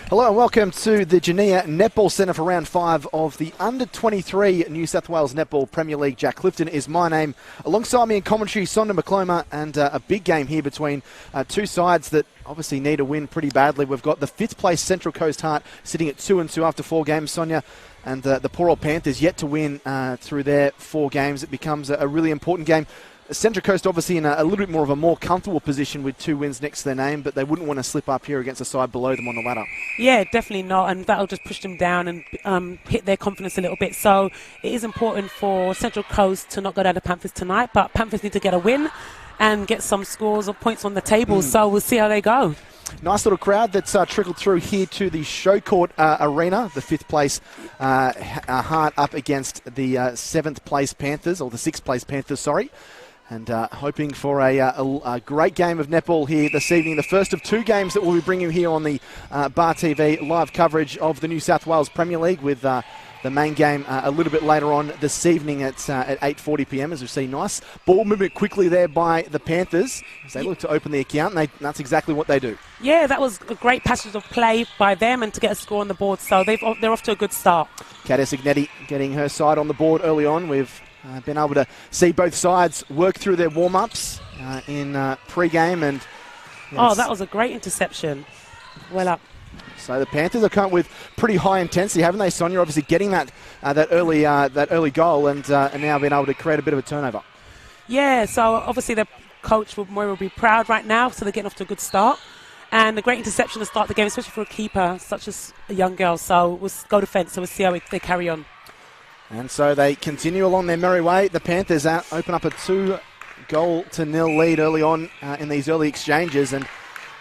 Hello and welcome to the Geneva Netball Centre for round 5 of the Under-23 New South Wales Netball Premier League. Jack Clifton is my name. Alongside me in commentary, Sonda McCloma, and a big game here between two sides that obviously need a win pretty badly. We've got the 5th place Central Coast Heart sitting at 2-2 after 4 games, Sonia, and the poor old Panthers yet to win through their 4 games. It becomes a really important game. Central Coast obviously in a little bit more of a more comfortable position with 2 wins next to their name, but they wouldn't want to slip up here against a side below them on the ladder. Yeah, definitely not, and that'll just push them down and hit their confidence a little bit. So it is important for Central Coast to not go down to Panthers tonight, but Panthers need to get a win and get some scores or points on the table, so we'll see how they go. Nice little crowd that's trickled through here to the ShowCourt arena, the 5th place Heart up against the 7th place Panthers, or the 6th place Panthers, sorry. And hoping for a great game of netball here this evening. The first of 2 games that we'll be bringing you here on the Bar TV live coverage of the New South Wales Premier League, with the main game a little bit later on this evening at 8:40 p.m. as we see nice ball movement quickly there by the Panthers as they look to open the account, and that's exactly what they do. Yeah, that was a great passage of play by them and to get a score on the board, so they're off to a good start. Caddis Ignetti getting her side on the board early on. We've been able to see both sides work through their warm-ups in pre-game. And that was a great interception. Well up. So the Panthers have come with pretty high intensity, haven't they, Sonia? Obviously getting that early goal and now being able to create a bit of a turnover. Yeah, so obviously the coach will be proud right now, so they're getting off to a good start. And a great interception to start the game, especially for a keeper such as a young girl. So we'll go defence, so we'll see how they carry on. And so they continue along their merry way. The Panthers open up a 2-0 lead early on in these early exchanges. And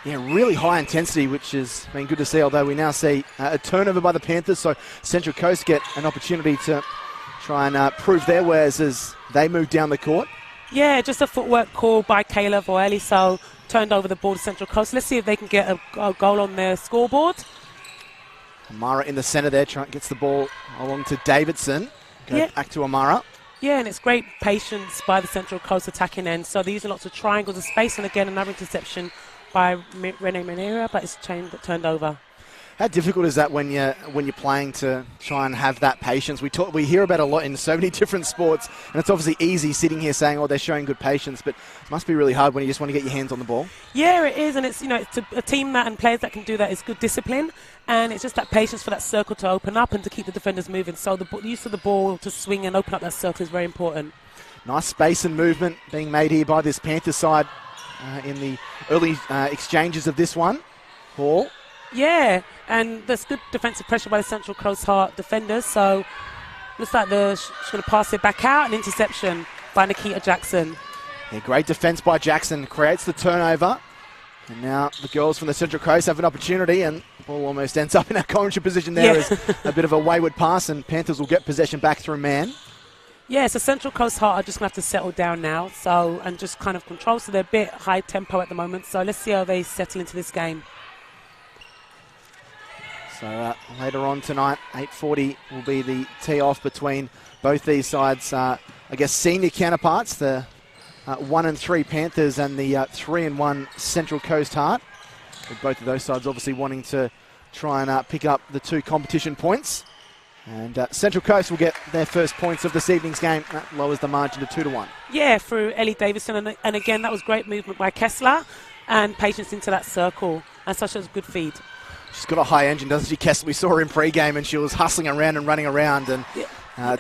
really high intensity, which has been good to see, although we now see a turnover by the Panthers. So Central Coast get an opportunity to try and prove their wares as they move down the court. Yeah, just a footwork call by Kayla Voeli, so turned over the ball to Central Coast. Let's see if they can get a goal on their scoreboard. Amara in the centre there, gets the ball along to Davidson. Back to Amara. Yeah, and it's great patience by the Central Coast attacking end. So they're using lots of triangles of space, and again another interception by Renee Manera, but it's turned over. How difficult is that when you're playing to try and have that patience? We hear about it a lot in so many different sports, and it's obviously easy sitting here saying, "Oh, they're showing good patience," but it must be really hard when you just want to get your hands on the ball. Yeah, it is, and it's it's a team that and players that can do that is good discipline, and it's just that patience for that circle to open up and to keep the defenders moving. So the use of the ball to swing and open up that circle is very important. Nice space and movement being made here by this Panthers side in the early exchanges of this one. Hall. Yeah, and there's good defensive pressure by the Central Coast Heart defenders, so looks like she's going to pass it back out. An interception by Nikita Jackson. Yeah, great defence by Jackson, creates the turnover. And now the girls from the Central Coast have an opportunity, and the ball almost ends up in our commentary position there as a bit of a wayward pass, and Panthers will get possession back through man. Yeah, so Central Coast Heart are just going to have to settle down now and just kind of control, so they're a bit high tempo at the moment, so let's see how they settle into this game. So later on tonight, 8:40 will be the tee-off between both these sides. I guess senior counterparts, the 1-3 Panthers and the 3-1 Central Coast Heart. With both of those sides obviously wanting to try and pick up the 2 competition points. And Central Coast will get their first points of this evening's game. That lowers the margin to 2-1. Yeah, through Ellie Davison. And again, that was great movement by Kessler and patience into that circle. And such a good feed. She's got a high engine, doesn't she, Kessler? We saw her in pre-game and she was hustling around and running around. And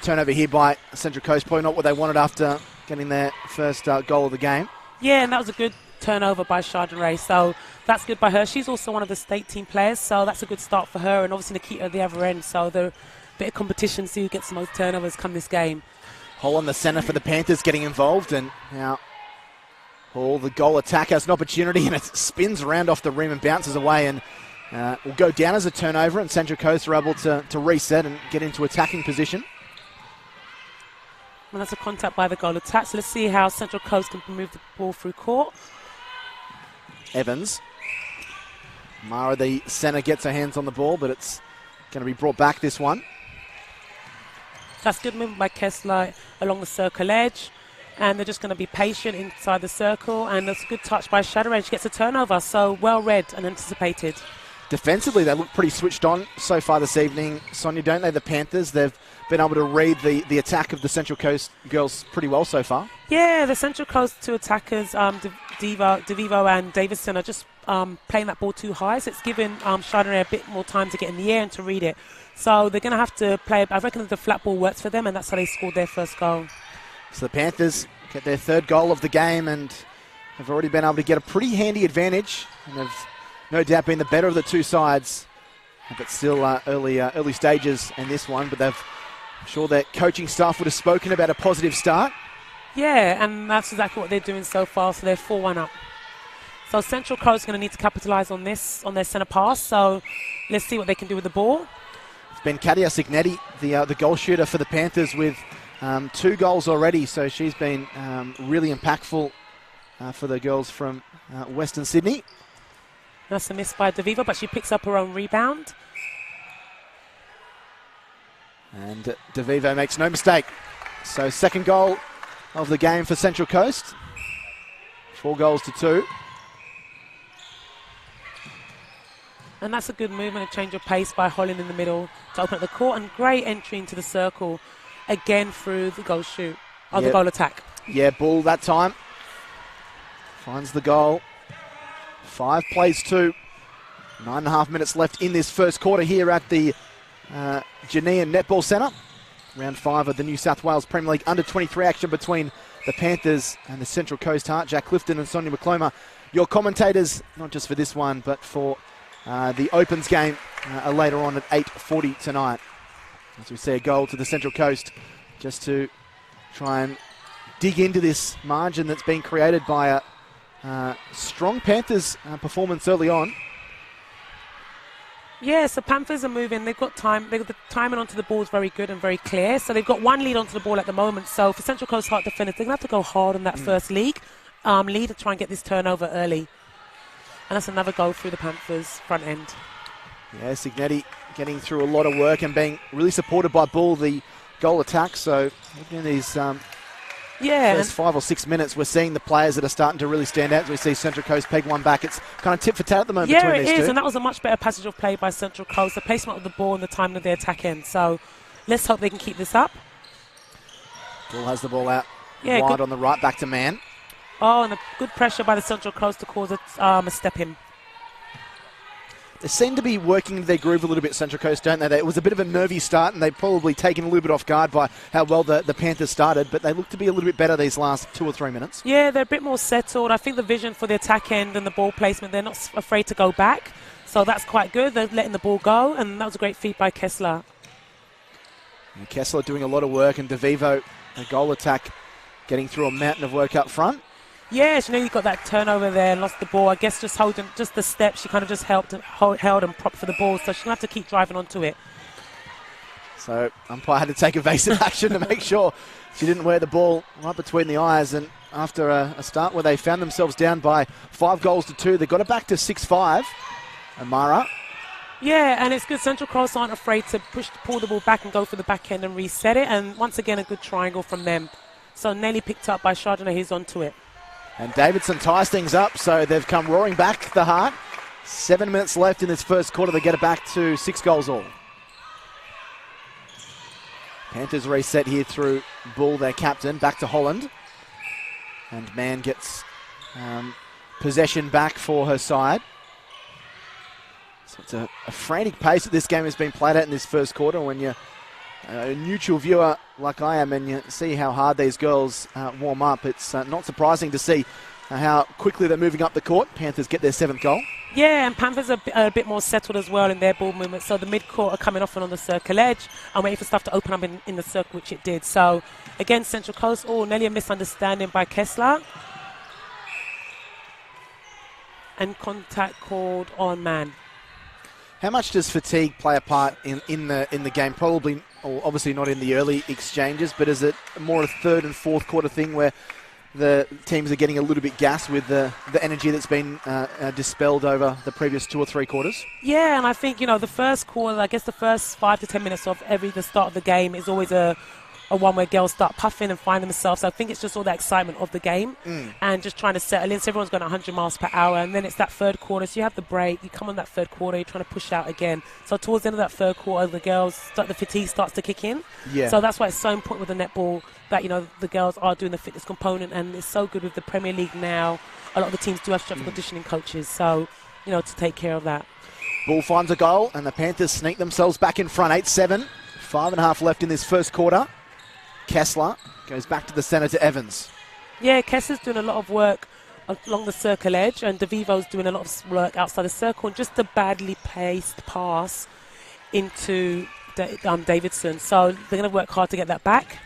turnover here by Central Coast, probably not what they wanted after getting their first goal of the game. Yeah, and that was a good turnover by Chardonnay, so that's good by her. She's also one of the state team players, so that's a good start for her. And obviously Nikita at the other end, so they're a bit of competition, see who gets the most turnovers come this game. Hall on the centre for the Panthers getting involved, and now Hall, the goal attack, has an opportunity, and it spins around off the rim and bounces away, and will go down as a turnover, and Central Coast are able to reset and get into attacking position. Well, that's a contact by the goal attack, so let's see how Central Coast can move the ball through court. Evans. Mara, the centre, gets her hands on the ball, but it's going to be brought back, this one. That's good movement by Kessler along the circle edge. And they're just going to be patient inside the circle. And that's a good touch by Shadow. She gets a turnover, so well read and anticipated. defensively, they look pretty switched on so far this evening. Sonia, don't they, the Panthers? They've been able to read the attack of the Central Coast girls pretty well so far. Yeah, the Central Coast two attackers, DeVivo and Davison, are just playing that ball too high. So it's given Chardonnay a bit more time to get in the air and to read it. So they're going to have to play. I reckon the flat ball works for them, and that's how they scored their first goal. So the Panthers get their third goal of the game and have already been able to get a pretty handy advantage and have no doubt been the better of the two sides. But still early stages in this one, but I'm sure their coaching staff would have spoken about a positive start. Yeah, and that's exactly what they're doing so far. So they're 4-1 up. So Central Coast is going to need to capitalise on this, on their centre pass. So let's see what they can do with the ball. It's been Katia Signetti, the goal shooter for the Panthers, with 2 goals already. So she's been really impactful for the girls from Western Sydney. That's a miss by DeVivo, but she picks up her own rebound. And DeVivo makes no mistake. So second goal of the game for Central Coast. 4 goals to 2. And that's a good movement, a change of pace by Holland in the middle to open up the court, and great entry into the circle again through the goal shoot, or the goal attack. Yeah, Bull that time. Finds the goal. 5 plays 2. 9.5 minutes left in this first quarter here at the Janine Netball Centre. Round 5 of the New South Wales Premier League Under-23 action between the Panthers and the Central Coast Heart. Jack Clifton and Sonia McCloma, your commentators, not just for this one, but for the Opens game later on at 8:40 tonight. As we see a goal to the Central Coast, just to try and dig into this margin that's been created by a strong Panthers performance early on. Yeah, so Panthers are moving. They've got time. The timing onto the ball is very good and very clear. So they've got 1 lead onto the ball at the moment. So for Central Coast Heart defenders, they're going to have to go hard on that first lead to try and get this turnover early. And that's another goal through the Panthers' front end. Yeah, Signetti getting through a lot of work and being really supported by Bull, the goal attack. So in these first 5 or 6 minutes, we're seeing the players that are starting to really stand out. As we see Central Coast peg one back. It's kind of tit for tat at the moment between these two. Yeah, it is, and that was a much better passage of play by Central Coast. The placement of the ball and the timing of the attack end. So let's hope they can keep this up. Bull has the ball out wide on the right, back to Mann. Oh, and a good pressure by the Central Coast to cause a step in. They seem to be working into their groove a little bit, Central Coast, don't they? It was a bit of a nervy start, and they've probably taken a little bit off guard by how well the Panthers started, but they look to be a little bit better these last 2 or 3 minutes. Yeah, they're a bit more settled. I think the vision for the attack end and the ball placement, they're not afraid to go back, so that's quite good. They're letting the ball go, and that was a great feed by Kessler. And Kessler doing a lot of work, and DeVivo, a goal attack, getting through a mountain of work up front. Yeah, you got that turnover there and lost the ball. I guess just holding just the steps, she kind of just held and propped for the ball, so she'll have to keep driving onto it. So umpire had to take evasive action to make sure she didn't wear the ball right between the eyes. And after a start where they found themselves down by 5 goals to 2, they got it back to 6-5. Amara. Yeah, and it's good. Central Coast aren't afraid to pull the ball back and go for the back end and reset it. And once again, a good triangle from them. So nearly picked up by Chardonnay, who's onto it. And Davidson ties things up, so they've come roaring back, the Heart. 7 minutes left in this first quarter. They get it back to 6 goals all. Panthers reset here through Bull, their captain, back to Holland. And Mann gets possession back for her side. So it's a frantic pace that this game has been played at in this first quarter. When you're a neutral viewer like I am and you see how hard these girls warm up, it's not surprising to see how quickly they're moving up the court. Panthers get their 7th goal. Yeah, and Panthers are a bit more settled as well in their ball movement. So the mid-court are coming off and on the circle edge and waiting for stuff to open up in the circle, which it did. So, again, Central Coast, nearly a misunderstanding by Kessler. And contact called on Mann. How much does fatigue play a part in the game? Probably, or obviously not in the early exchanges, but is it more a third and fourth quarter thing where the teams are getting a little bit gassed with the energy that's been dispelled over the previous 2 or 3 quarters? Yeah, and I think, the first quarter, I guess the first 5 to 10 minutes of the start of the game is always a a one where girls start puffing and find themselves. So I think it's just all that excitement of the game and just trying to settle in. So everyone's going 100 miles per hour, and then it's that third quarter. So you have the break, you come on that third quarter, you're trying to push out again. So towards the end of that third quarter, the fatigue starts to kick in. Yeah. So that's why it's so important with the netball that, you know, the girls are doing the fitness component, and it's so good with the Premier League now. A lot of the teams do have strength and conditioning coaches, so, you know, to take care of that. Bull finds a goal, and the Panthers sneak themselves back in front, 8-7. 5.5 left in this first quarter. Kessler goes back to the centre to Evans. Yeah, Kessler's doing a lot of work along the circle edge, and DeVivo's doing a lot of work outside the circle, and just a badly paced pass into Davidson. So they're going to work hard to get that back.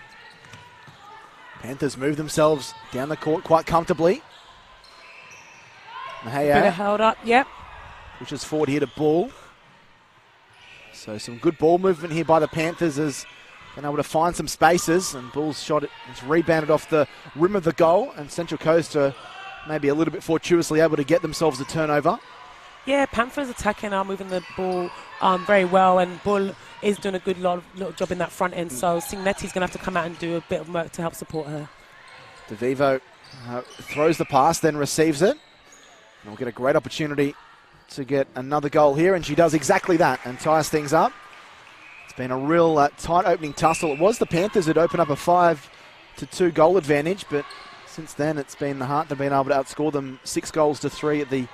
Panthers move themselves down the court quite comfortably. Mahaya held up, yep. pushes forward here to Bull. So some good ball movement here by the Panthers as been able to find some spaces, and Bull's shot is rebounded off the rim of the goal, and Central Coast are maybe a little bit fortuitously able to get themselves a turnover. Yeah, Panthers attacking are moving the ball very well, and Bull is doing a good little job in that front end, so Signetti's going to have to come out and do a bit of work to help support her. DeVivo throws the pass, then receives it. And we'll get a great opportunity to get another goal here, and she does exactly that and ties things up. It's been a real tight opening tussle. It was the Panthers that opened up a 5-2 goal advantage, but since then it's been the Heart that have been able to outscore them 6-3 at the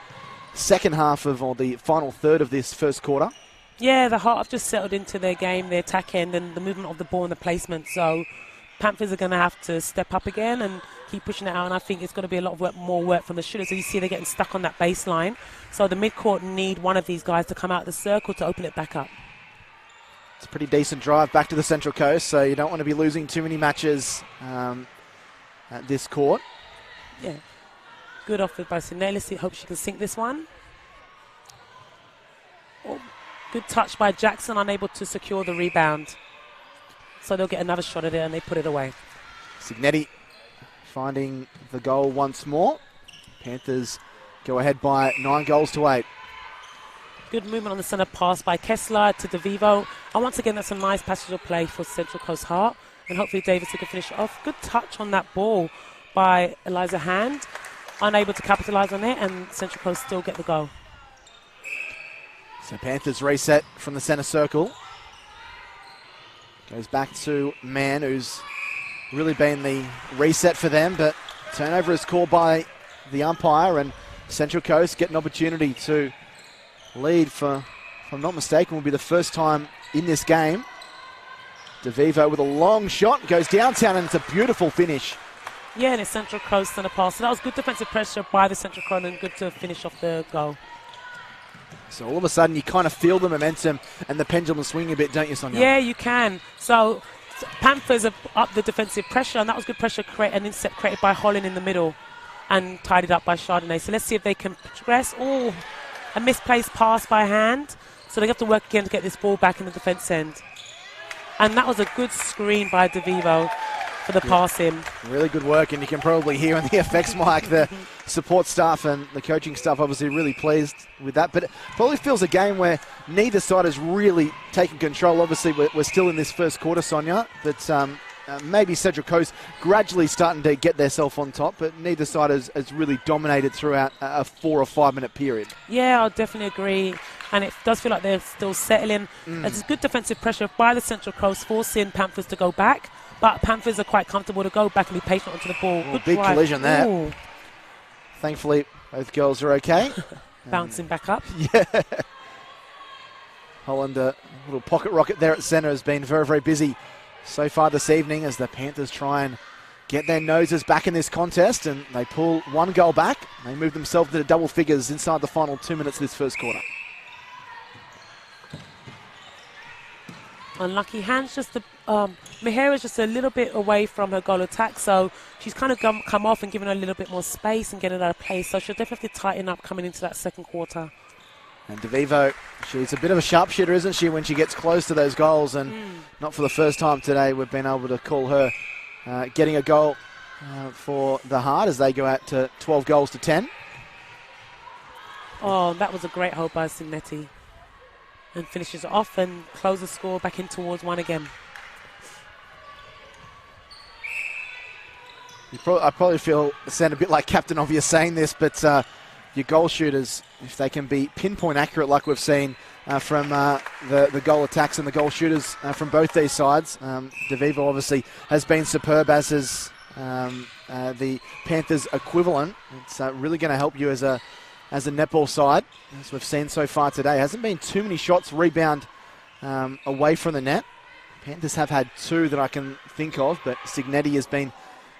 second half of, or the final third of this first quarter. Yeah, the Heart have just settled into their game, their attack end, and the movement of the ball and the placement. So Panthers are going to have to step up again and keep pushing it out, and I think it's going to be a lot of more work from the shooters. So you see they're getting stuck on that baseline. So the midcourt need one of these guys to come out of the circle to open it back up. It's a pretty decent drive back to the Central Coast, so you don't want to be losing too many matches at this court. Yeah. Good offer by Sinead. Let's see, hope she can sink this one. Oh, good touch by Jackson, unable to secure the rebound. So they'll get another shot at it, and they put it away. Signetti finding the goal once more. Panthers go ahead by 9-8. Good movement on the centre pass by Kessler to DeVivo. And once again, that's a nice passage of play for Central Coast Heart. And hopefully Davidson can finish it off. Good touch on that ball by Eliza Hand. Unable to capitalise on it, and Central Coast still get the goal. So Panthers reset from the centre circle. Goes back to Mann, who's really been the reset for them, but turnover is called by the umpire, and Central Coast get an opportunity to lead for, if I'm not mistaken, will be the first time in this game. DeVivo with a long shot, goes downtown, and it's a beautiful finish. Yeah, and it's Central Coast and a pass. So that was good defensive pressure by the Central Coast, and good to finish off the goal. So all of a sudden you kind of feel the momentum and the pendulum swinging a bit, don't you, Sonia? Yeah, you can. So Panthers have upped the defensive pressure, and that was good pressure, an intercept created by Holland in the middle and tied it up by Chardonnay. So let's see if they can progress. Oh, a misplaced pass by Hand. So they have to work again to get this ball back in the defence end. And that was a good screen by DeVivo for the pass in. Really good work, and you can probably hear on the FX mic the support staff and the coaching staff obviously really pleased with that. But it probably feels a game where neither side has really taken control. Obviously, we're still in this first quarter, Sonia, but maybe Central Coast gradually starting to get themselves on top, but neither side has really dominated throughout a 4 or 5 minute period. Yeah, I'll definitely agree. And it does feel like they're still settling. There's good defensive pressure by the Central Coast, forcing Panthers to go back. But Panthers are quite comfortable to go back and be patient onto the ball. Good big drive. Collision there. Ooh. Thankfully, both girls are okay. Bouncing back up. Yeah. Holland, a little pocket rocket there at centre, has been very, very busy so far this evening as the Panthers try and get their noses back in this contest, and they pull one goal back. They move themselves to the double figures inside the final 2 minutes of this first quarter. Unlucky hands, just the Mihira's just a little bit away from her goal attack, so she's kind of come off and given her a little bit more space and getting her out of place, so she'll definitely tighten up coming into that second quarter. And DeVivo, she's a bit of a sharpshooter, isn't she, when she gets close to those goals, and not for the first time today we've been able to call her getting a goal for the Heart as they go out to 12-10. Oh, that was a great hold by Signetti. And finishes it off and closes the score back in towards one again. I probably sound a bit like Captain Obvious saying this, but your goal shooters, if they can be pinpoint accurate like we've seen from the goal attacks and the goal shooters from both these sides, DeVivo obviously has been superb, as is the Panthers equivalent. It's really going to help you as a netball side, as we've seen so far today. Hasn't been too many shots rebound away from the net. Panthers have had 2 that I can think of, but Signetti has been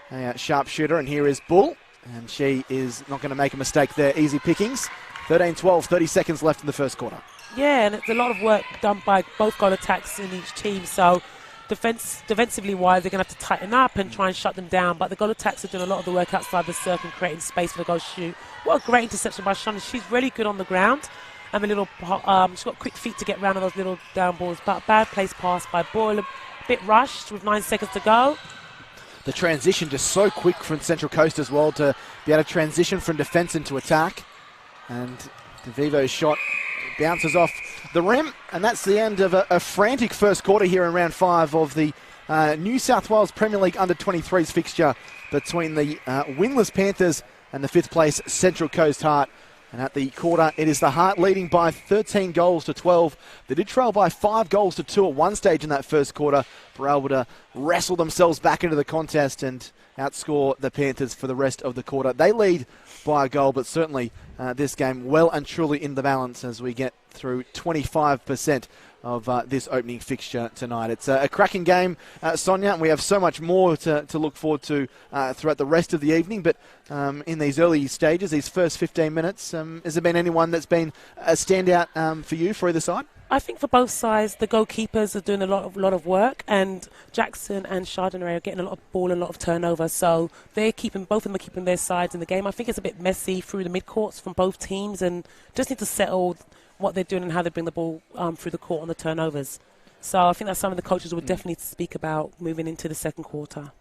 a sharp shooter, and here is Bull, and she is not going to make a mistake there. Easy pickings. 13-12, 30 seconds left in the first quarter. Yeah, and it's a lot of work done by both goal attacks in each team, so defensively wise, they're going to have to tighten up and try and shut them down, but the goal attacks are doing a lot of the work outside the circle, creating space for the goal shoot. What a great interception by Shana. She's really good on the ground. She's got quick feet to get around on those little down balls, but bad place pass by Boyle, a bit rushed with 9 seconds to go. The transition just so quick from Central Coast as well, to be able to transition from defence into attack. And DeVivo's shot bounces off the rim, and that's the end of a frantic first quarter here in round 5 of the New South Wales Premier League Under-23s fixture between the winless Panthers and the 5th place Central Coast Heart. And at the quarter, it is the Heart leading by 13 goals to 12. They did trail by 5 goals to 2 at one stage in that first quarter, but were able to wrestle themselves back into the contest and outscore the Panthers for the rest of the quarter. They lead by a goal, but certainly this game well and truly in the balance as we get through 25% of this opening fixture tonight. It's a cracking game, Sonia, and we have so much more to look forward to throughout the rest of the evening. But in these early stages, these first 15 minutes, has there been anyone that's been a standout for you for either side? I think for both sides, the goalkeepers are doing a lot of work, and Jackson and Chardonnay are getting a lot of ball and a lot of turnover. So both of them are keeping their sides in the game. I think it's a bit messy through the mid-courts from both teams, and just need to settle what they're doing and how they bring the ball through the court on the turnovers. So I think that's something the coaches would definitely speak about moving into the second quarter.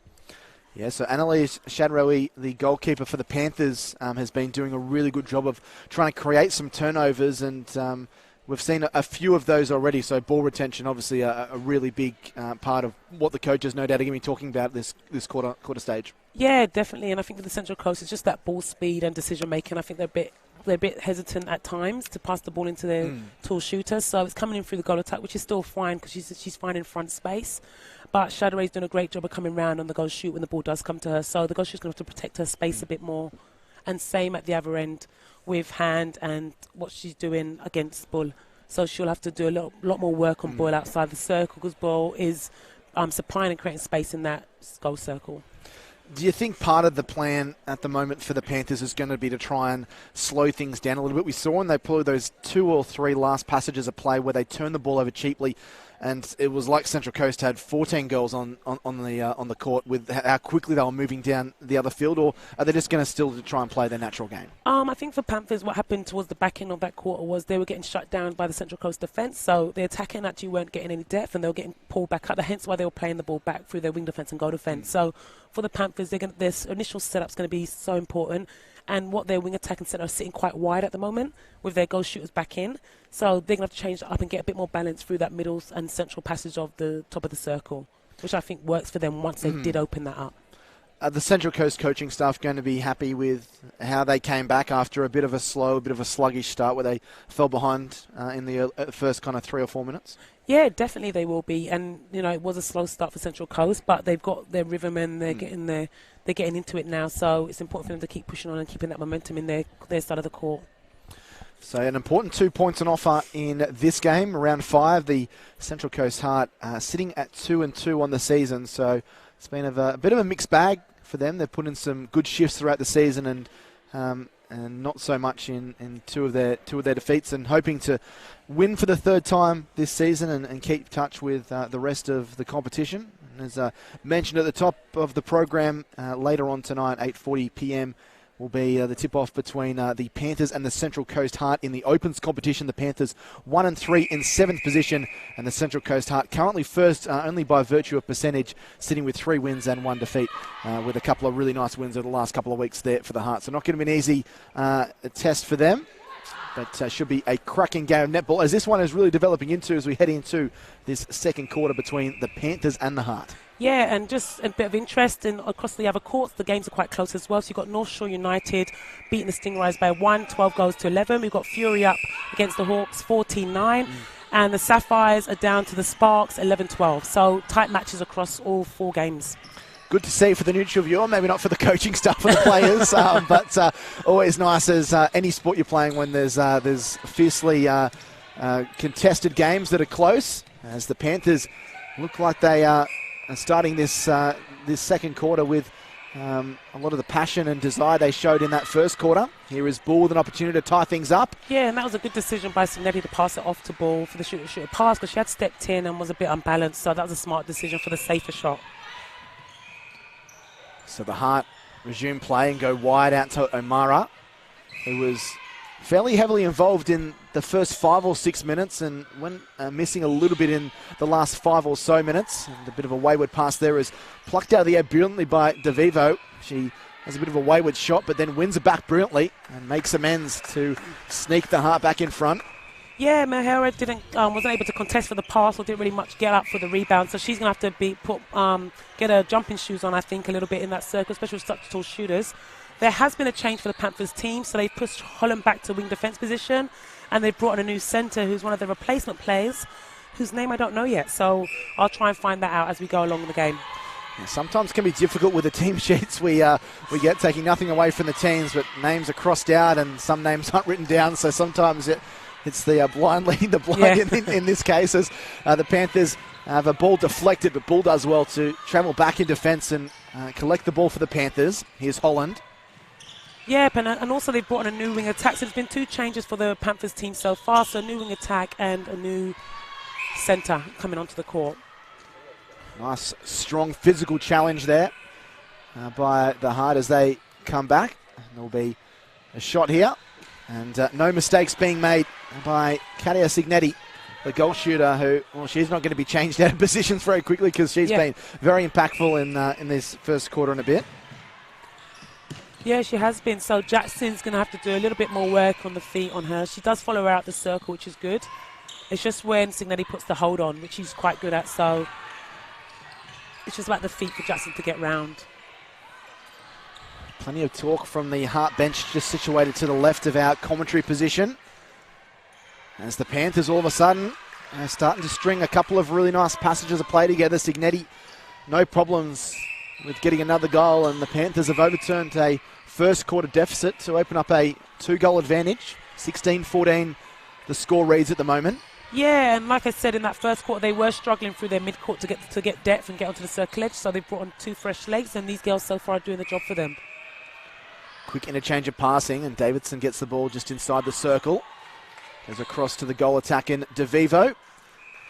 Yeah, so Annalise Shadrowi, the goalkeeper for the Panthers, has been doing a really good job of trying to create some turnovers, and we've seen a few of those already. So ball retention, obviously a really big part of what the coaches no doubt are going to be talking about this quarter stage. Yeah, definitely, and I think for the Central Coast, it's just that ball speed and decision making. I think they're a bit hesitant at times to pass the ball into their tall shooter. So it's coming in through the goal attack, which is still fine because she's fine in front space. But Shadoway's doing a great job of coming round on the goal shoot when the ball does come to her. So the goal shooter's going to have to protect her space a bit more. And same at the other end with Hand and what she's doing against Bull. So she'll have to do a lot more work on Bull outside the circle, because Bull is supplying and creating space in that goal circle. Do you think part of the plan at the moment for the Panthers is going to be to try and slow things down a little bit? We saw when they pulled those 2 or 3 last passages of play where they turned the ball over cheaply, and it was like Central Coast had 14 goals on the court with how quickly they were moving down the other field, or are they just going to still try and play their natural game? I think for Panthers, what happened towards the back end of that quarter was they were getting shut down by the Central Coast defence, so the attacking actually weren't getting any depth, and they were getting pulled back up, hence why they were playing the ball back through their wing defence and goal defence. So for the Panthers, their initial setup's going to be so important, and what their wing attack and centre are sitting quite wide at the moment with their goal shooters back in. So they're going to have to change that up and get a bit more balance through that middle and central passage of the top of the circle, which I think works for them once they did open that up. The Central Coast coaching staff going to be happy with how they came back after a bit of a sluggish start where they fell behind in the first kind of 3 or 4 minutes? Yeah, definitely they will be. And, it was a slow start for Central Coast, but they've got their rhythm and they're getting into it now. So it's important for them to keep pushing on and keeping that momentum in their side of the court. So an important 2 points on offer in this game, round 5. The Central Coast Heart sitting at 2-2 on the season. So it's been a bit of a mixed bag for them. They've put in some good shifts throughout the season and not so much in two of their defeats, and hoping to win for the 3rd time this season and keep touch with the rest of the competition. And as mentioned at the top of the program, later on tonight, 8:40 p.m, will be the tip-off between the Panthers and the Central Coast Heart in the Opens competition. The Panthers 1-3 in 7th position, and the Central Coast Heart currently first only by virtue of percentage, sitting with 3 wins and 1 defeat, with a couple of really nice wins over the last couple of weeks there for the Heart. So not going to be an easy test for them, but should be a cracking game of netball, as this one is really developing into as we head into this second quarter between the Panthers and the Heart. Yeah, and just a bit of interest in across the other courts. The games are quite close as well. So you've got North Shore United beating the Stingrays by 12 goals to 11. We've got Fury up against the Hawks, 14-9. And the Sapphires are down to the Sparks, 11-12. So tight matches across all 4 games. Good to see for the neutral viewer, maybe not for the coaching staff or the players, but always nice as any sport you're playing when there's fiercely contested games that are close, as the Panthers look like they are starting this second quarter with a lot of the passion and desire they showed in that first quarter. Here is Bull with an opportunity to tie things up. Yeah, and that was a good decision by Signetti to pass it off to Bull for the shooter pass, because she had stepped in and was a bit unbalanced, so that was a smart decision for the safer shot. So the Heart resume play and go wide out to O'Mara, who was fairly heavily involved in the first 5 or 6 minutes and went missing a little bit in the last 5 or so minutes. And a bit of a wayward pass there is plucked out of the air brilliantly by DeVivo. She has a bit of a wayward shot, but then wins it back brilliantly and makes amends to sneak the Heart back in front. Yeah, Mahara wasn't able to contest for the pass or didn't really much get up for the rebound, so she's going to have to get her jumping shoes on, I think, a little bit in that circle, especially with such tall shooters. There has been a change for the Panthers team, so they've pushed Holland back to wing defence position, and they've brought in a new centre who's one of the replacement players, whose name I don't know yet, so I'll try and find that out as we go along in the game. Yeah, sometimes can be difficult with the team sheets we get, taking nothing away from the teams, but names are crossed out and some names aren't written down, so sometimes it's the blind leading the blind in this case, as the Panthers have a ball deflected, but Bull does well to travel back in defence and collect the ball for the Panthers. Here's Holland. Yep, and also they've brought in a new wing attack. So there's been 2 changes for the Panthers team so far. So a new wing attack and a new centre coming onto the court. Nice, strong physical challenge there by the Heart as they come back. And there'll be a shot here. And no mistakes being made by Katia Signetti, the goal shooter, who, well, she's not going to be changed out of positions very quickly because she's been very impactful in this first quarter and a bit. Yeah, she has been. So Jackson's going to have to do a little bit more work on the feet on her. She does follow her out the circle, which is good. It's just when Signetti puts the hold on, which she's quite good at. So it's just like the feet for Jackson to get round. Plenty of talk from the Heart bench, just situated to the left of our commentary position. As the Panthers all of a sudden are starting to string a couple of really nice passages of play together. Signetti, no problems with getting another goal, and the Panthers have overturned a first quarter deficit to open up a 2-goal advantage. 16-14 the score reads at the moment. Yeah, and like I said, in that first quarter, they were struggling through their mid-court to get depth and get onto the circle edge, so they brought on 2 fresh legs, and these girls so far are doing the job for them. Quick interchange of passing, and Davidson gets the ball just inside the circle. Goes across to the goal attack in DeVivo.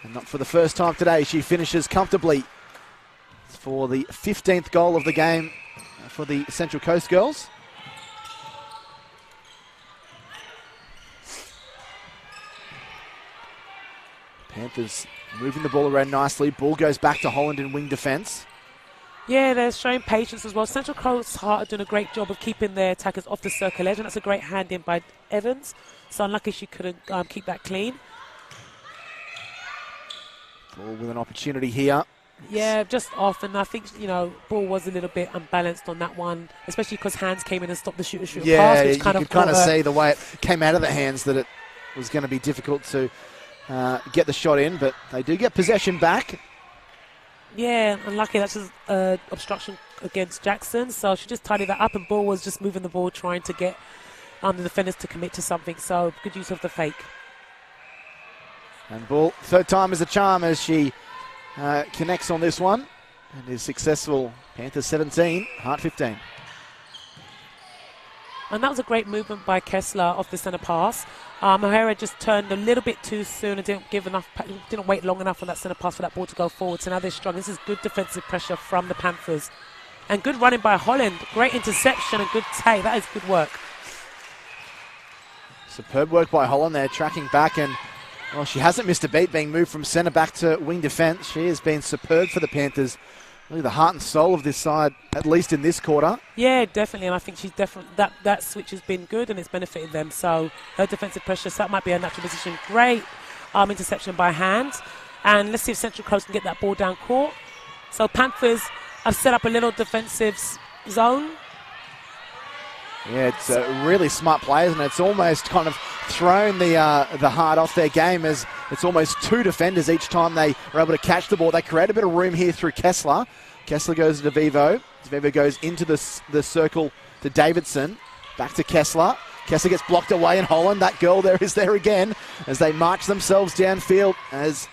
And not for the first time today, she finishes comfortably for the 15th goal of the game for the Central Coast girls. Panthers moving the ball around nicely. Ball goes back to Holland in wing defence. Yeah, they're showing patience as well. Central Coast Heart are doing a great job of keeping their attackers off the circle edge, and that's a great hand in by Evans. So unlucky she couldn't keep that clean. Ball with an opportunity here. Yeah, just off, and I think, Ball was a little bit unbalanced on that one, especially because hands came in and stopped the shooter pass. Yeah, which you could kind of see the way it came out of the hands that it was going to be difficult to get the shot in, but they do get possession back. Yeah, unlucky. That's just obstruction against Jackson, so she just tidied that up, and Ball was just moving the ball, trying to get the defenders to commit to something, so good use of the fake. And Ball, third time is a charm as she connects on this one and is successful. Panthers 17, Heart 15. And that was a great movement by Kessler off the centre pass. O'Hara just turned a little bit too soon and didn't wait long enough on that centre pass for that ball to go forward. So now they're strong. This is good defensive pressure from the Panthers. And good running by Holland. Great interception and good take. That is good work. Superb work by Holland there, tracking back, and well, she hasn't missed a beat, being moved from centre back to wing defence. She has been superb for the Panthers. Really the heart and soul of this side, at least in this quarter. Yeah, definitely, and I think she's definitely that switch has been good and it's benefited them. So her defensive pressure, so that might be a natural position. Great interception by hand, and let's see if Central Coast can get that ball down court. So Panthers have set up a little defensive zone. Yeah, it's a really smart play, and it's almost kind of thrown the heart off their game, as it's almost two defenders each time they are able to catch the ball. They create a bit of room here through Kessler. Kessler goes to DeVivo. DeVivo goes into the circle to Davidson. Back to Kessler. Kessler gets blocked away, and Holland, that girl there, is there again as they march themselves downfield, as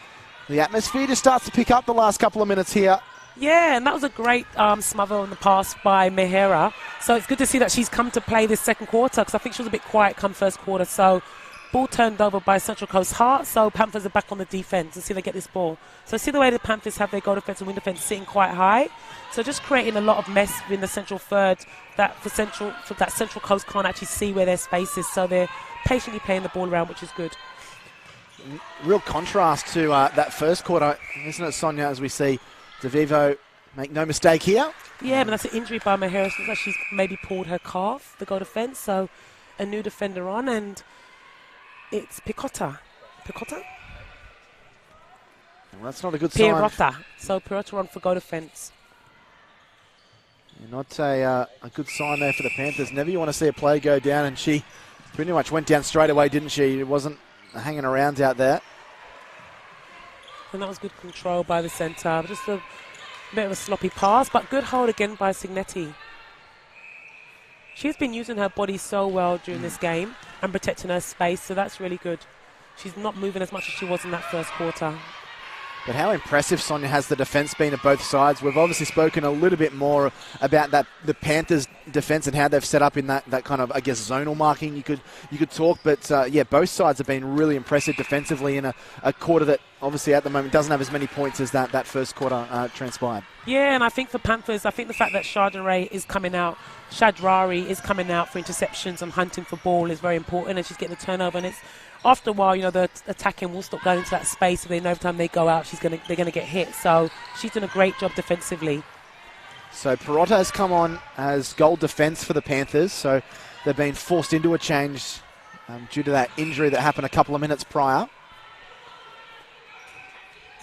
the atmosphere just starts to pick up the last couple of minutes here. Yeah, and that was a great smother on the pass by Mehera. So it's good to see that she's come to play this second quarter, because I think she was a bit quiet come first quarter. So ball turned over by Central Coast Heart, so Panthers are back on the defense and see they get this ball. So see the way the Panthers have their goal defense and wing defense sitting quite high. So just creating a lot of mess in the central third that Central Coast can't actually see where their space is. So they're patiently playing the ball around, which is good. Real contrast to that first quarter, isn't it, Sonia, as we see DeVivo make no mistake here. Yeah, but that's an injury by Mehera. Looks like she's maybe pulled her calf, the goal defense. So a new defender on, and it's Picotta. Well, that's not a good sign. Pirotta. So Pirotta on for goal defense. Not a good sign there for the Panthers. Never you want to see a player go down, and she pretty much went down straight away, didn't she? It wasn't hanging around out there. And that was good control by the centre. Just a bit of a sloppy pass, but good hold again by Signetti. She's been using her body so well during this game and protecting her space, so that's really good. She's not moving as much as she was in that first quarter. But how impressive, Sonia, has the defence been at both sides? We've obviously spoken a little bit more about the Panthers' defence and how they've set up in that kind of, I guess, zonal marking. You could talk, but yeah, both sides have been really impressive defensively in a quarter that obviously at the moment doesn't have as many points as that first quarter transpired. Yeah, and I think for Panthers, I think the fact that Shadrari is coming out for interceptions and hunting for ball is very important, and she's getting the turnover, and it's after a while, the attacking will stop going into that space, so they know every time they go out, they're gonna get hit. So she's done a great job defensively. So Pirotta has come on as goal defence for the Panthers, so they've been forced into a change due to that injury that happened a couple of minutes prior.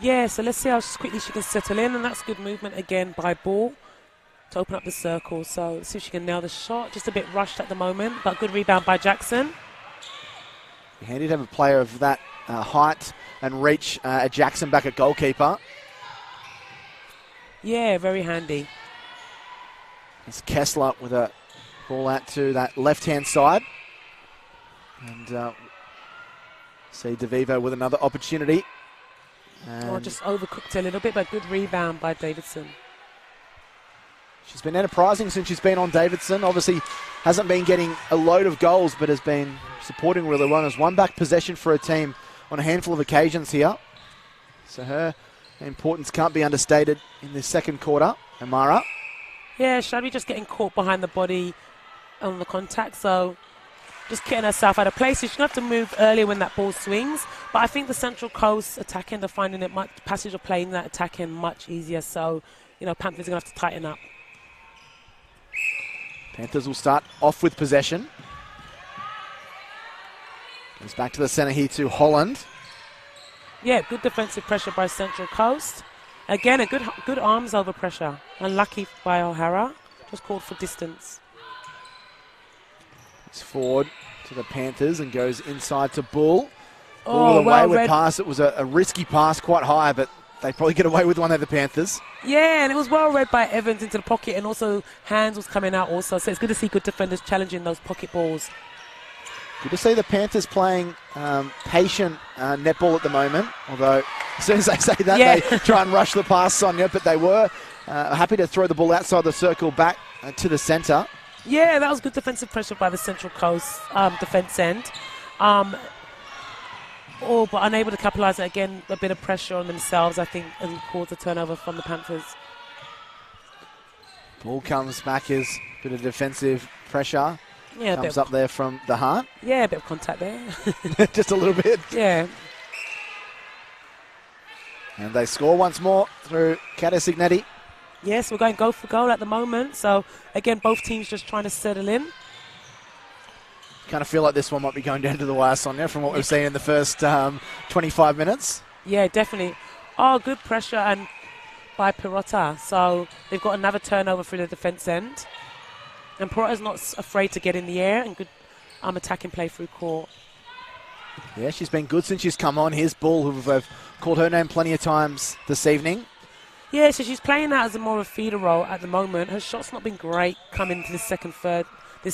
Yeah, so let's see how quickly she can settle in, and that's good movement again by Ball to open up the circle. So let's see if she can nail the shot. Just a bit rushed at the moment, but good rebound by Jackson. Handy to have a player of that height and reach at Jackson back at goalkeeper. Yeah, very handy. It's Kessler with a ball out to that left-hand side. And see DeVivo with another opportunity. Just overcooked a little bit, but good rebound by Davidson. She's been enterprising since she's been on Davidson. Obviously hasn't been getting a load of goals, but has been supporting really well. Has won back possession for her team on a handful of occasions here. So her importance can't be understated in this second quarter. Amara. Yeah, Shadri just getting caught behind the body on the contact, so just getting herself out of place. She's going to have to move earlier when that ball swings. But I think the Central Coast attacking, they're finding it passage of playing that attacking much easier. So, Panthers are going to have to tighten up. Panthers will start off with possession. Goes back to the centre here to Holland. Yeah, good defensive pressure by Central Coast. Again, a good arms over pressure. Unlucky by O'Hara. Just called for distance. It's forward to the Panthers and goes inside to Bull. Bull with a wayward pass. It was a risky pass, quite high, but they probably get away with one there, the Panthers. Yeah, and it was well read by Evans into the pocket, and also Hands was coming out also. So it's good to see good defenders challenging those pocket balls. Good to see the Panthers playing patient netball at the moment, although as soon as they say that, they try and rush the pass, Sonia, but they were happy to throw the ball outside the circle back to the centre. Yeah, that was good defensive pressure by the Central Coast defence end. But unable to capitalise again, a bit of pressure on themselves, I think, and cause a turnover from the Panthers. Ball comes back as a bit of defensive pressure. Yeah, comes up there from the heart. Yeah, a bit of contact there. Just a little bit. Yeah. And they score once more through Kata Signetti. Yes, we're going goal for goal at the moment. So, again, both teams just trying to settle in. Kind of feel like this one might be going down to the wire, Sonia, from what we've seen in the first 25 minutes. Yeah, definitely. Oh, good pressure. And by Perrotta. So they've got another turnover through the defence end. And Perrotta's not afraid to get in the air and good attacking play through court. Yeah, she's been good since she's come on. Here's Bull, who have called her name plenty of times this evening. Yeah, so she's playing that as a more of a feeder role at the moment. Her shot's not been great coming to this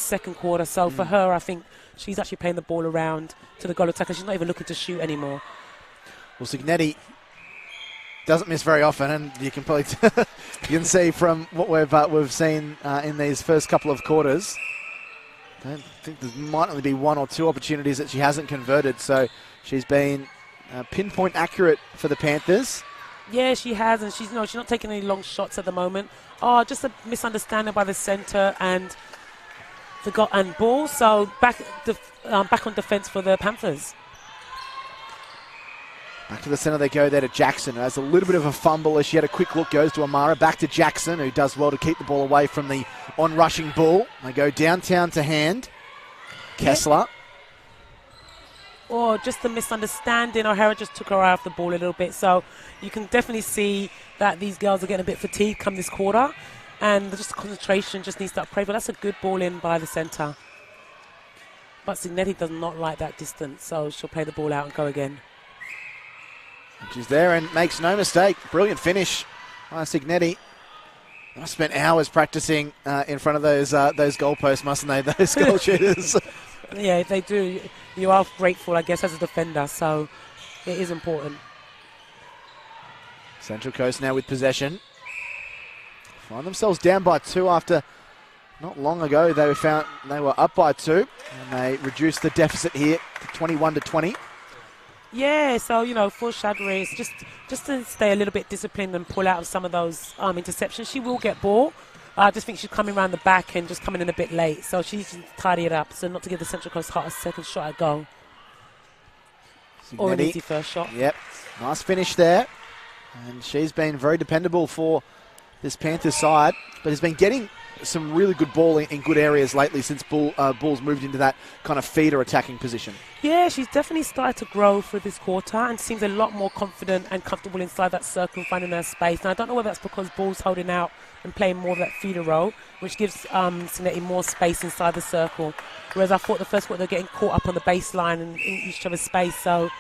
second quarter. So for her, I think she's actually playing the ball around to the goal attacker. She's not even looking to shoot anymore. Well, Signetti doesn't miss very often, and you can probably you can see from what we've seen in these first couple of quarters. I don't think there might only be one or two opportunities that she hasn't converted, so she's been pinpoint accurate for the Panthers. Yeah, she has, and she's not taking any long shots at the moment. Oh, just a misunderstanding by the centre and Ball. So back on defence for the Panthers. Back to the centre they go there to Jackson, who has a little bit of a fumble as she had a quick look, goes to Amara. Back to Jackson, who does well to keep the ball away from the on-rushing Bull. They go downtown to Hand. Kessler. Or just a misunderstanding. O'Hara just took her eye off the ball a little bit. So you can definitely see that these girls are getting a bit fatigued come this quarter. And just concentration just needs to upgrade. But that's a good ball in by the centre. But Signetti does not like that distance. So she'll play the ball out and go again. She's there and makes no mistake. Brilliant finish by Signetti. I spent hours practicing in front of those goalposts, mustn't they? Those goal shooters. Yeah, they do. You are grateful, I guess, as a defender, so it is important. Central Coast now with possession. Find themselves down by 2 after not long ago they were up by 2, and they reduced the deficit here to 21-20. Yeah, so, for Shadri, it's just to stay a little bit disciplined and pull out of some of those interceptions. She will get ball. I just think she's coming around the back and just coming in a bit late. So she needs to tidy it up, so not to give the Central Coast Heart a second shot at goal. Signetti. Or an easy first shot. Yep, nice finish there. And she's been very dependable for this Panthers side, but has been getting some really good ball in good areas lately since Bull's moved into that kind of feeder attacking position. Yeah, she's definitely started to grow for this quarter and seems a lot more confident and comfortable inside that circle, finding her space. And I don't know whether that's because Bull's holding out and playing more of that feeder role, which gives Signetti more space inside the circle. Whereas I thought the first quarter they're getting caught up on the baseline and in each other's space, so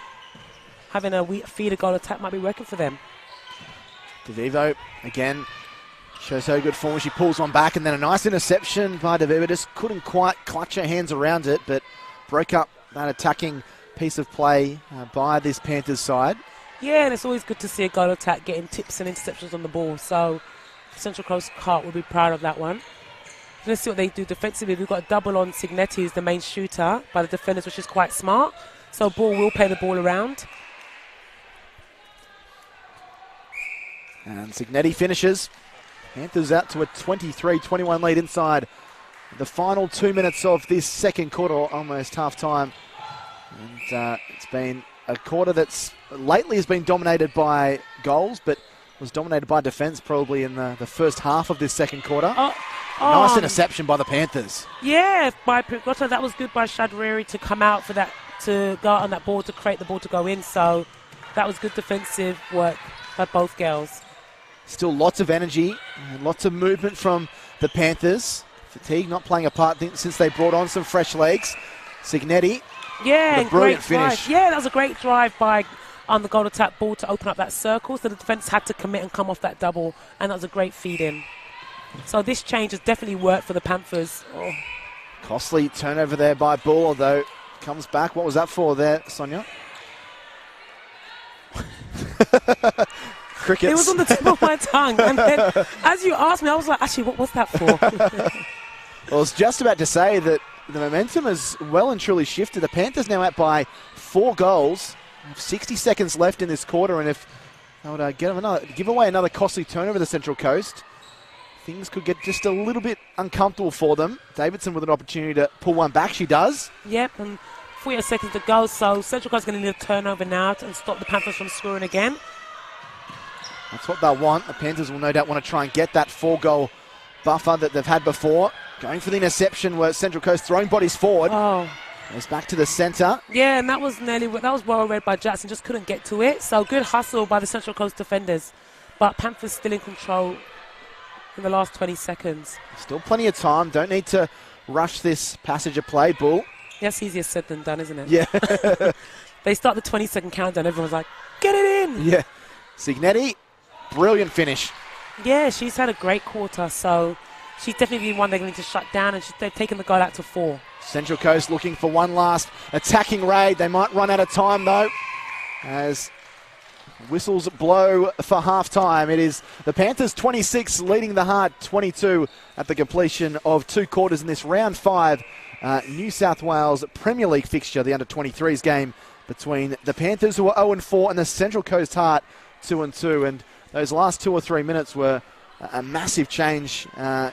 having a feeder goal attack might be working for them. DeVivo, again, shows her good form. She pulls one back, and then a nice interception by DeVivo. Just couldn't quite clutch her hands around it, but broke up that attacking piece of play by this Panthers side. Yeah, and it's always good to see a goal attack getting tips and interceptions on the ball. So Central Coast Heart will be proud of that one. Let's see what they do defensively. We've got a double on Signetti, who's the main shooter by the defenders, which is quite smart. So Ball will play the ball around. And Signetti finishes. Panthers out to a 23-21 lead inside the final 2 minutes of this second quarter, almost half time. And it's been a quarter that's lately has been dominated by goals, but was dominated by defence probably in the first half of this second quarter. Nice interception by the Panthers. Yeah, by Perrotta. That was good by Shadreri to come out for that, to go out on that ball, to create the ball to go in. So that was good defensive work by both girls. Still lots of energy and lots of movement from the Panthers. Fatigue not playing a part since they brought on some fresh legs. Signetti, yeah, a brilliant finish. Drive. Yeah, that was a great drive by on the goal attack Ball to open up that circle. So the defence had to commit and come off that double, and that was a great feed in. So this change has definitely worked for the Panthers. Oh. Costly turnover there by Bull, although comes back. What was that for there, Sonia? Crickets. It was on the tip of my tongue. And then as you asked me, I was like, actually, what was that for? I was just about to say that the momentum has well and truly shifted. The Panthers now out by 4 goals. 60 seconds left in this quarter, and if they would give away another costly turnover to the Central Coast, things could get just a little bit uncomfortable for them. Davidson with an opportunity to pull one back. She does. Yep, and 48 seconds to go, so Central Coast is going to need a turnover now and stop the Panthers from scoring again. That's what they'll want. The Panthers will no doubt want to try and get that 4-goal buffer that they've had before. Going for the interception where Central Coast throwing bodies forward. Oh. Goes back to the centre. Yeah, and that was well read by Jackson, just couldn't get to it. So good hustle by the Central Coast defenders. but Panthers still in control in the last 20 seconds. Still plenty of time. Don't need to rush this passage of play. Bull. That's easier said than done, isn't it? Yeah. They start the 20-second countdown. Everyone's like, get it in. Yeah. Signetti, brilliant finish. Yeah, she's had a great quarter, so she's definitely one they're going to shut down, and they've taken the goal out to 4. Central Coast looking for one last attacking raid. They might run out of time, though, as whistles blow for half-time. It is the Panthers 26 leading the Heart 22 at the completion of 2 quarters in this round 5 New South Wales Premier League fixture, the under-23s game between the Panthers, who are 0-4, and the Central Coast Heart 2-2. And those last 2 or 3 minutes were a massive change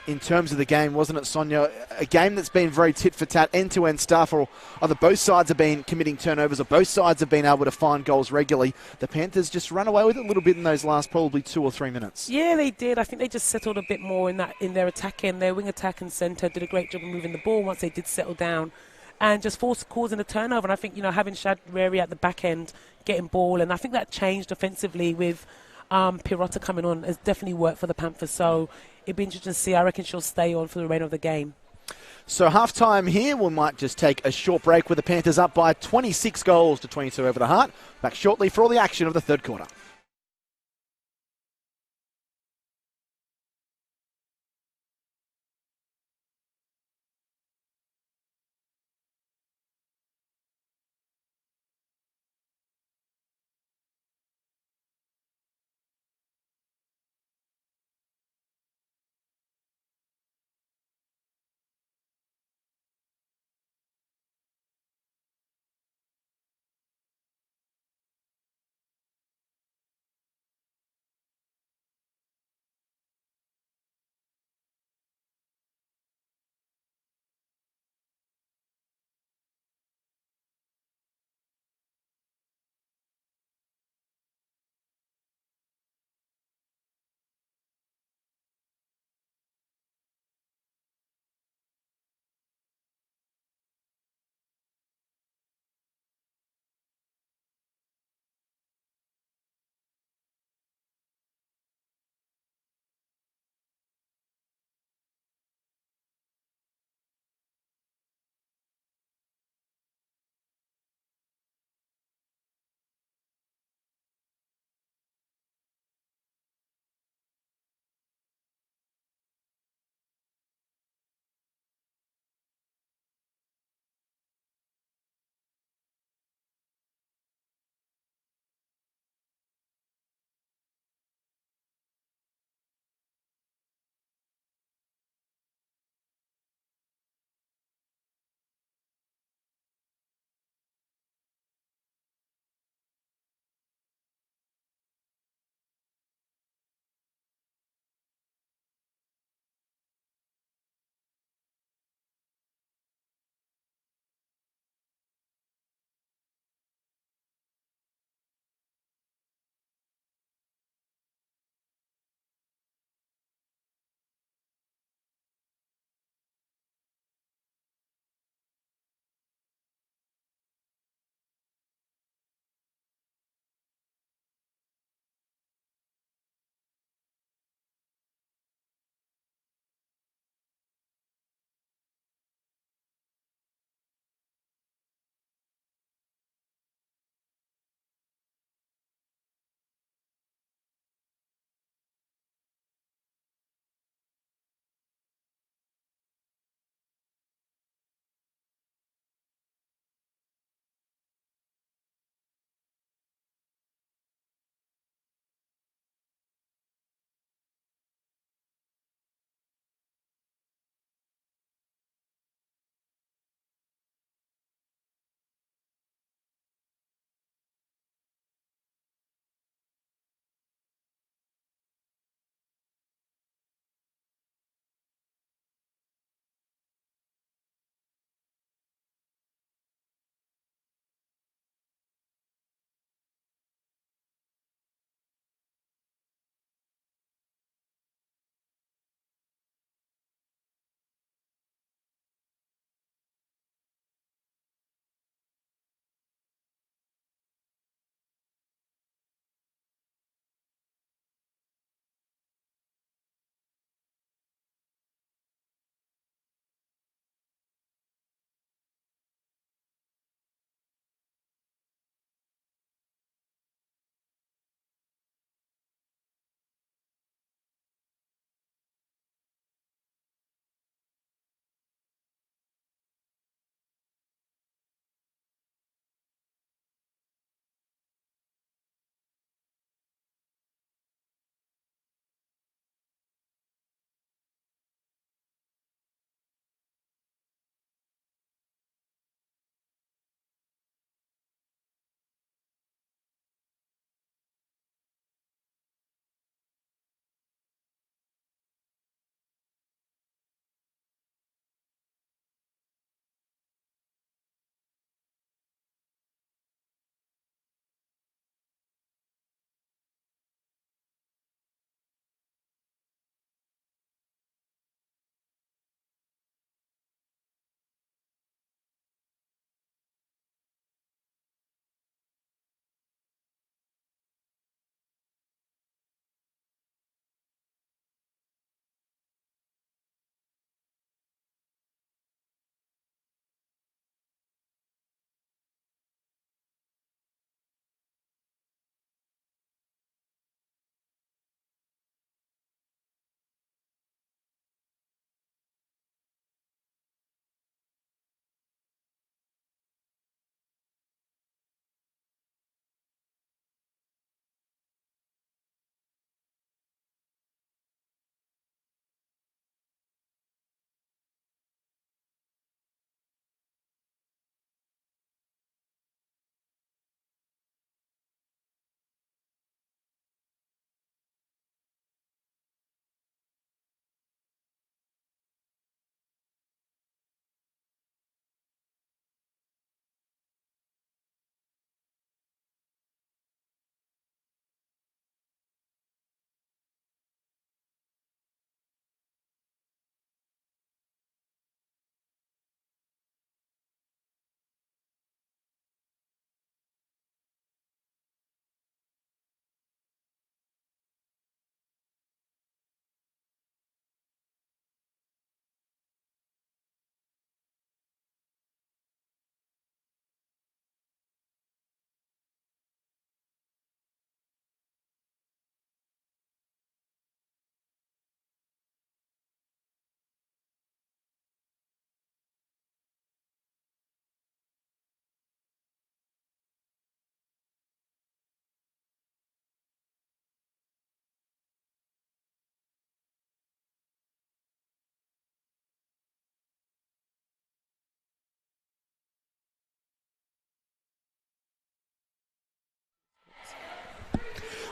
in terms of the game, wasn't it, Sonia? A game that's been very tit-for-tat, end-to-end stuff, or either both sides have been committing turnovers or both sides have been able to find goals regularly. The Panthers just run away with it a little bit in those last probably 2 or 3 minutes. Yeah, they did. I think they just settled a bit more in their attack end. Their wing attack and centre did a great job of moving the ball once they did settle down and just causing a turnover. And I think, having Shad Rary at the back end getting ball, and I think that changed offensively with Pirotta coming on has definitely worked for the Panthers, so it'd be interesting to see. I reckon she'll stay on for the remainder of the game. So half-time here, we might just take a short break with the Panthers up by 26 goals to 22 over the Heart. Back shortly for all the action of the third quarter.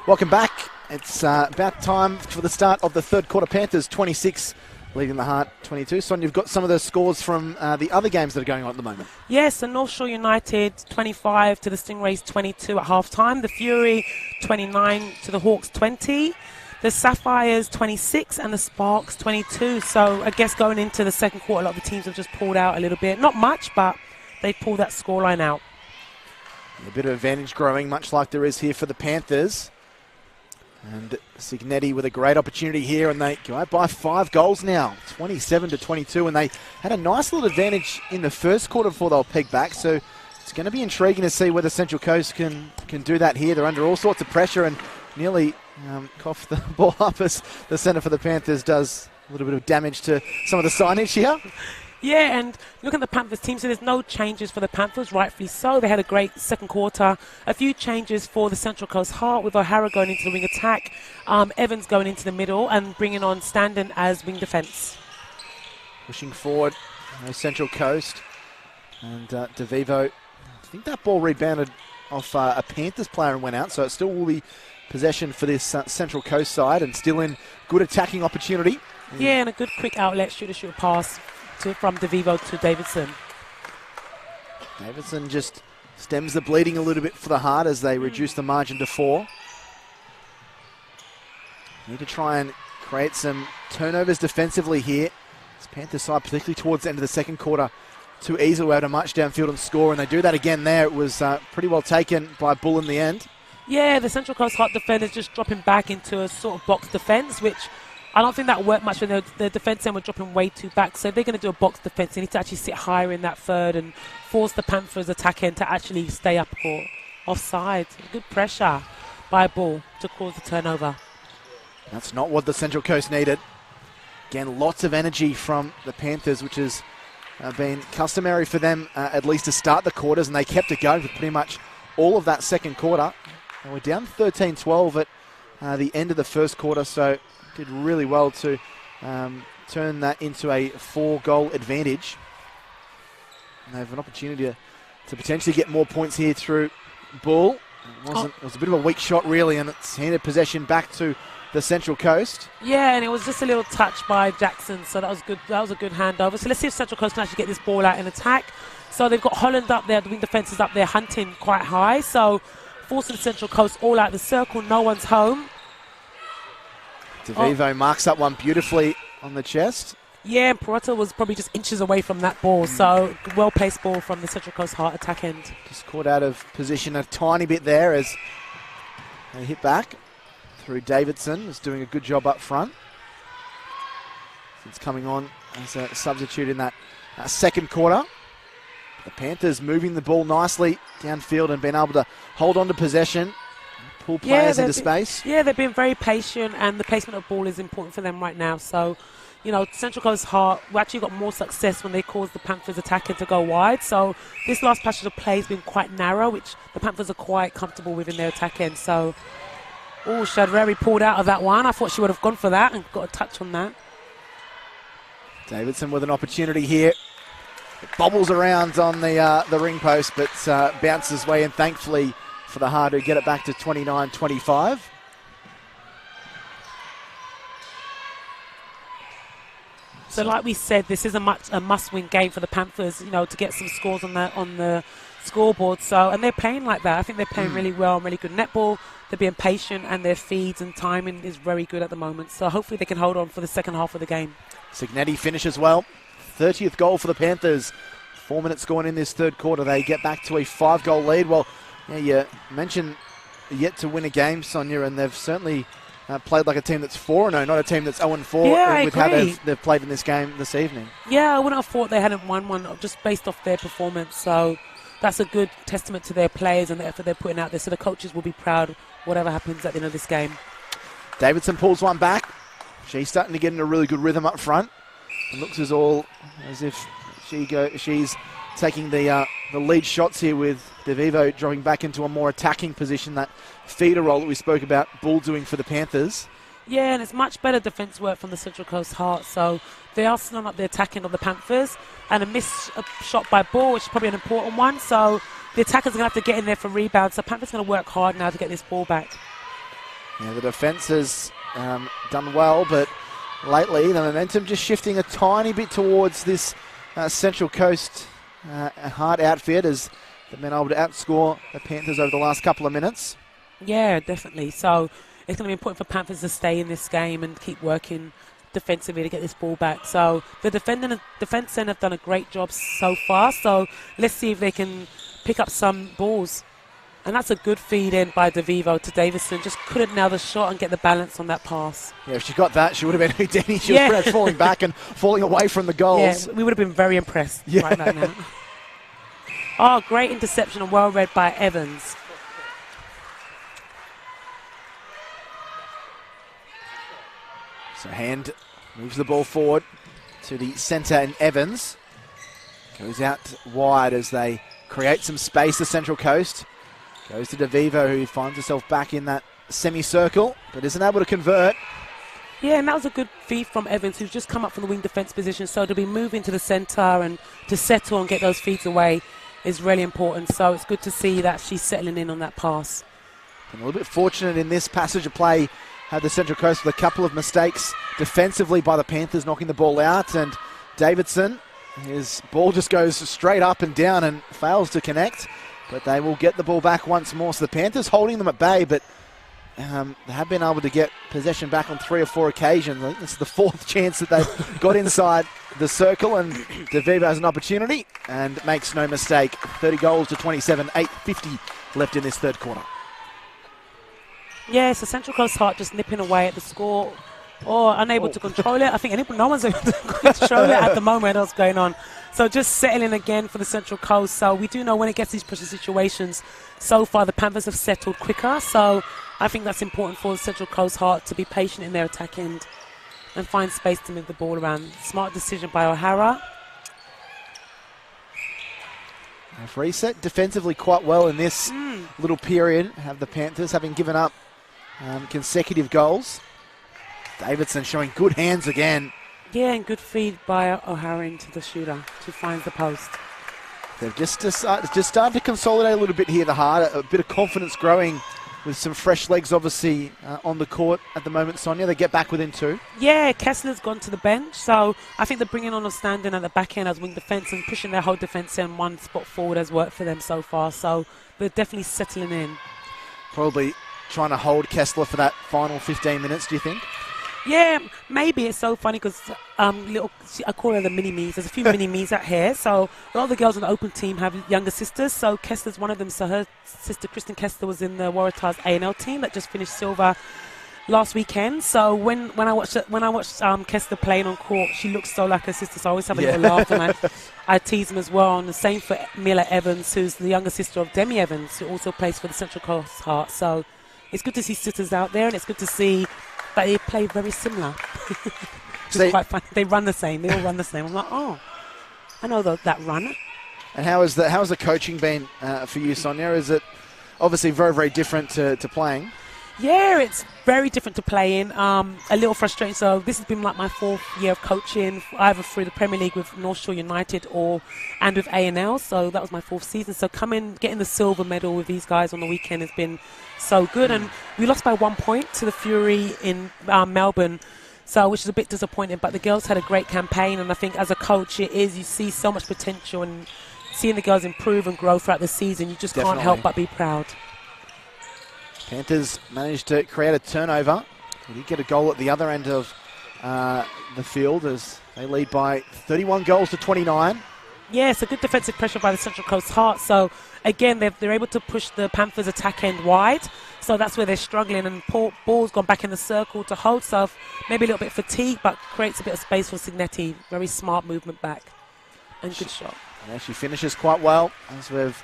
Welcome back. It's about time for the start of the third quarter. Panthers 26, leading the Heart 22. Son, you've got some of the scores from the other games that are going on at the moment. Yes, so North Shore United 25 to the Stingrays 22 at half-time. The Fury 29 to the Hawks 20. The Sapphires 26 and the Sparks 22. So I guess going into the second quarter, a lot of the teams have just pulled out a little bit. Not much, but they pulled that scoreline out. A bit of advantage growing, much like there is here for the Panthers. And Signetti with a great opportunity here, and they go out by 5 goals now, 27 to 22, and they had a nice little advantage in the first quarter before they'll peg back. So it's going to be intriguing to see whether Central Coast can do that here. They're under all sorts of pressure and nearly coughed the ball up as the centre for the Panthers does a little bit of damage to some of the signage here. Yeah, and look at the Panthers team, so there's no changes for the Panthers, rightfully so. They had a great second quarter. A few changes for the Central Coast Heart, with O'Hara going into the wing attack, Evans going into the middle, and bringing on Standen as wing defence. Pushing forward, Central Coast. And DeVivo, I think that ball rebounded off a Panthers player and went out, so it still will be possession for this Central Coast side, and still in good attacking opportunity. Yeah, and a good quick outlet, shoot pass from DeVivo to Davidson. Davidson just stems the bleeding a little bit for the Heart as they reduce the margin to 4. Need to try and create some turnovers defensively here. This Panthers side, particularly towards the end of the second quarter, too easily out to march downfield and score, and they do that again there. It was pretty well taken by Bull in the end. Yeah, the Central Coast Heart defenders just dropping back into a sort of box defence, which I don't think that worked much when the defence end were dropping way too back. So if they're going to do a box defence, they need to actually sit higher in that third and force the Panthers attack end to actually stay up or offside. Good pressure by Bull to cause the turnover. That's not what the Central Coast needed. Again, lots of energy from the Panthers, which has been customary for them at least to start the quarters, and they kept it going for pretty much all of that second quarter. And we're down 13-12 at the end of the first quarter, so did really well to turn that into a 4-goal advantage. And they have an opportunity to potentially get more points here through Bull. It was a bit of a weak shot, really, and it's handed possession back to the Central Coast. Yeah, and it was just a little touch by Jackson, so that was good. That was a good handover. So let's see if Central Coast can actually get this ball out in attack. So they've got Holland up there, the wing defence is up there hunting quite high, so forcing the Central Coast all out the circle, no one's home. DeVivo marks up one beautifully on the chest. Yeah, and Perrotta was probably just inches away from that ball, so well-placed ball from the Central Coast Heart attack end. Just caught out of position a tiny bit there as they hit back through Davidson, who's doing a good job up front. It's coming on as a substitute in that second quarter. The Panthers moving the ball nicely downfield and being able to hold on to possession. Pull players into space. Yeah, they've been very patient, and the placement of ball is important for them right now. So, you know, Central Coast Heart, we actually got more success when they caused the Panthers attacking to go wide. So this last passage of play has been quite narrow, which the Panthers are quite comfortable with in their attack end. So, Shadreri pulled out of that one. I thought she would have gone for that and got a touch on that. Davidson with an opportunity here. It bobbles around on the ring post, but bounces way in, thankfully, for the Heart, who get it back to 29-25. So like we said, this is a must-win game for the Panthers, you know, to get some scores on the scoreboard. So, and they're playing like that. I think they're playing really well, really good netball. They're being patient, and their feeds and timing is very good at the moment. So hopefully they can hold on for the second half of the game. Signetti finishes well. 30th goal for the Panthers. 4 minutes gone in this third quarter. They get back to a 5-goal lead. Well, yeah, you mentioned yet to win a game, Sonia, and they've certainly played like a team that's 4-0, not a team that's 0-4 with how they've played in this game this evening. Yeah, I wouldn't have thought they hadn't won one just based off their performance. So that's a good testament to their players and the effort they're putting out there. So the coaches will be proud whatever happens at the end of this game. Davidson pulls one back. She's starting to get in a really good rhythm up front. It looks as if she's taking the lead shots here, with DeVivo dropping back into a more attacking position, that feeder role that we spoke about Bull doing for the Panthers. Yeah, and it's much better defence work from the Central Coast Heart. So they are slowing up the attacking of the Panthers, and a missed shot by Bull, which is probably an important one. So the attackers are going to have to get in there for rebounds. So Panthers going to work hard now to get this ball back. Yeah, the defence has done well, but lately the momentum just shifting a tiny bit towards this Central Coast hard outfit as they've been able to outscore the Panthers over the last couple of minutes. Yeah, definitely. So it's going to be important for Panthers to stay in this game and keep working defensively to get this ball back. So the defence end have done a great job so far. So let's see if they can pick up some balls. And that's a good feed in by DeVivo to Davison. Just couldn't nail the shot and get the balance on that pass. Yeah, if she got that, she would have been Houdini. She was perhaps falling back and falling away from the goals. Yeah, we would have been very impressed right now. Oh, great interception and well read by Evans. So Hand moves the ball forward to the centre, and Evans goes out wide as they create some space. The Central Coast goes to DeVivo, who finds herself back in that semicircle but isn't able to convert. Yeah, and that was a good feed from Evans, who's just come up from the wing defence position. So to be moving to the centre and to settle and get those feeds away is really important. So it's good to see that she's settling in on that pass. Been a little bit fortunate in this passage of play. Had the Central Coast with a couple of mistakes defensively by the Panthers, knocking the ball out. And Davidson, his ball just goes straight up and down and fails to connect. But they will get the ball back once more. So the Panthers holding them at bay, but they have been able to get possession back on 3 or 4 occasions. I think this is the 4th chance that they've got inside the circle. And DeVivo has an opportunity and makes no mistake. 30 goals to 27, 8:50 left in this third quarter. Yeah, so Central Coast Heart just nipping away at the score or unable to control it. I think no one's able to control it at the moment. What's going on? So just settling again for the Central Coast. So we do know when it gets these pressure situations, so far the Panthers have settled quicker. So I think that's important for the Central Coast Heart to be patient in their attack end and find space to move the ball around. Smart decision by O'Hara. They've reset defensively quite well in this little period. Have the Panthers having given up consecutive goals. Davidson showing good hands again. Yeah, and good feed by O'Hara into the shooter who finds the post. They've just started to consolidate a little bit here, the Heart. A bit of confidence growing with some fresh legs, obviously, on the court at the moment, Sonia. They get back within 2. Yeah, Kessler's gone to the bench, so I think they're bringing on a stand-in at the back end as wing defence and pushing their whole defence in one spot forward has worked for them so far, so they're definitely settling in. Probably trying to hold Kessler for that final 15 minutes, do you think? Yeah, maybe. It's so funny because I call her the mini-me's. There's a few mini-me's out here. So a lot of the girls on the open team have younger sisters. So Kessler's one of them. So her sister, Kristen Kessler, was in the Waratahs A&L team that just finished silver last weekend. So when I watched Kessler playing on court, she looks so like her sister. So I always have a little laugh, and I tease them as well. And the same for Mila Evans, who's the younger sister of Demi Evans, who also plays for the Central Coast Heart. So it's good to see sisters out there, and it's good to see that they play very similar. It's quite funny. They run the same. They all run the same. I'm like, oh, I know that run. And how's the coaching been for you, Sonia? Is it obviously very, very different to playing? Yeah, it's very different to playing. A little frustrating. So this has been like my 4th year of coaching, either through the Premier League with North Shore United and with A&L. So that was my 4th season. So getting the silver medal with these guys on the weekend has been so good. And we lost by 1 point to the Fury in Melbourne, so which is a bit disappointing. But the girls had a great campaign, and I think as a coach, you see so much potential, and seeing the girls improve and grow throughout the season, you just can't help but be proud. Panthers managed to create a turnover. They did get a goal at the other end of the field as they lead by 31 goals to 29. Yeah, it's a good defensive pressure by the Central Coast Heart. So, again, they're able to push the Panthers' attack end wide. So that's where they're struggling. And ball's gone back in the circle to hold. So maybe a little bit fatigued, but creates a bit of space for Signetti. Very smart movement back. And good shot. Yeah, she finishes quite well, as we've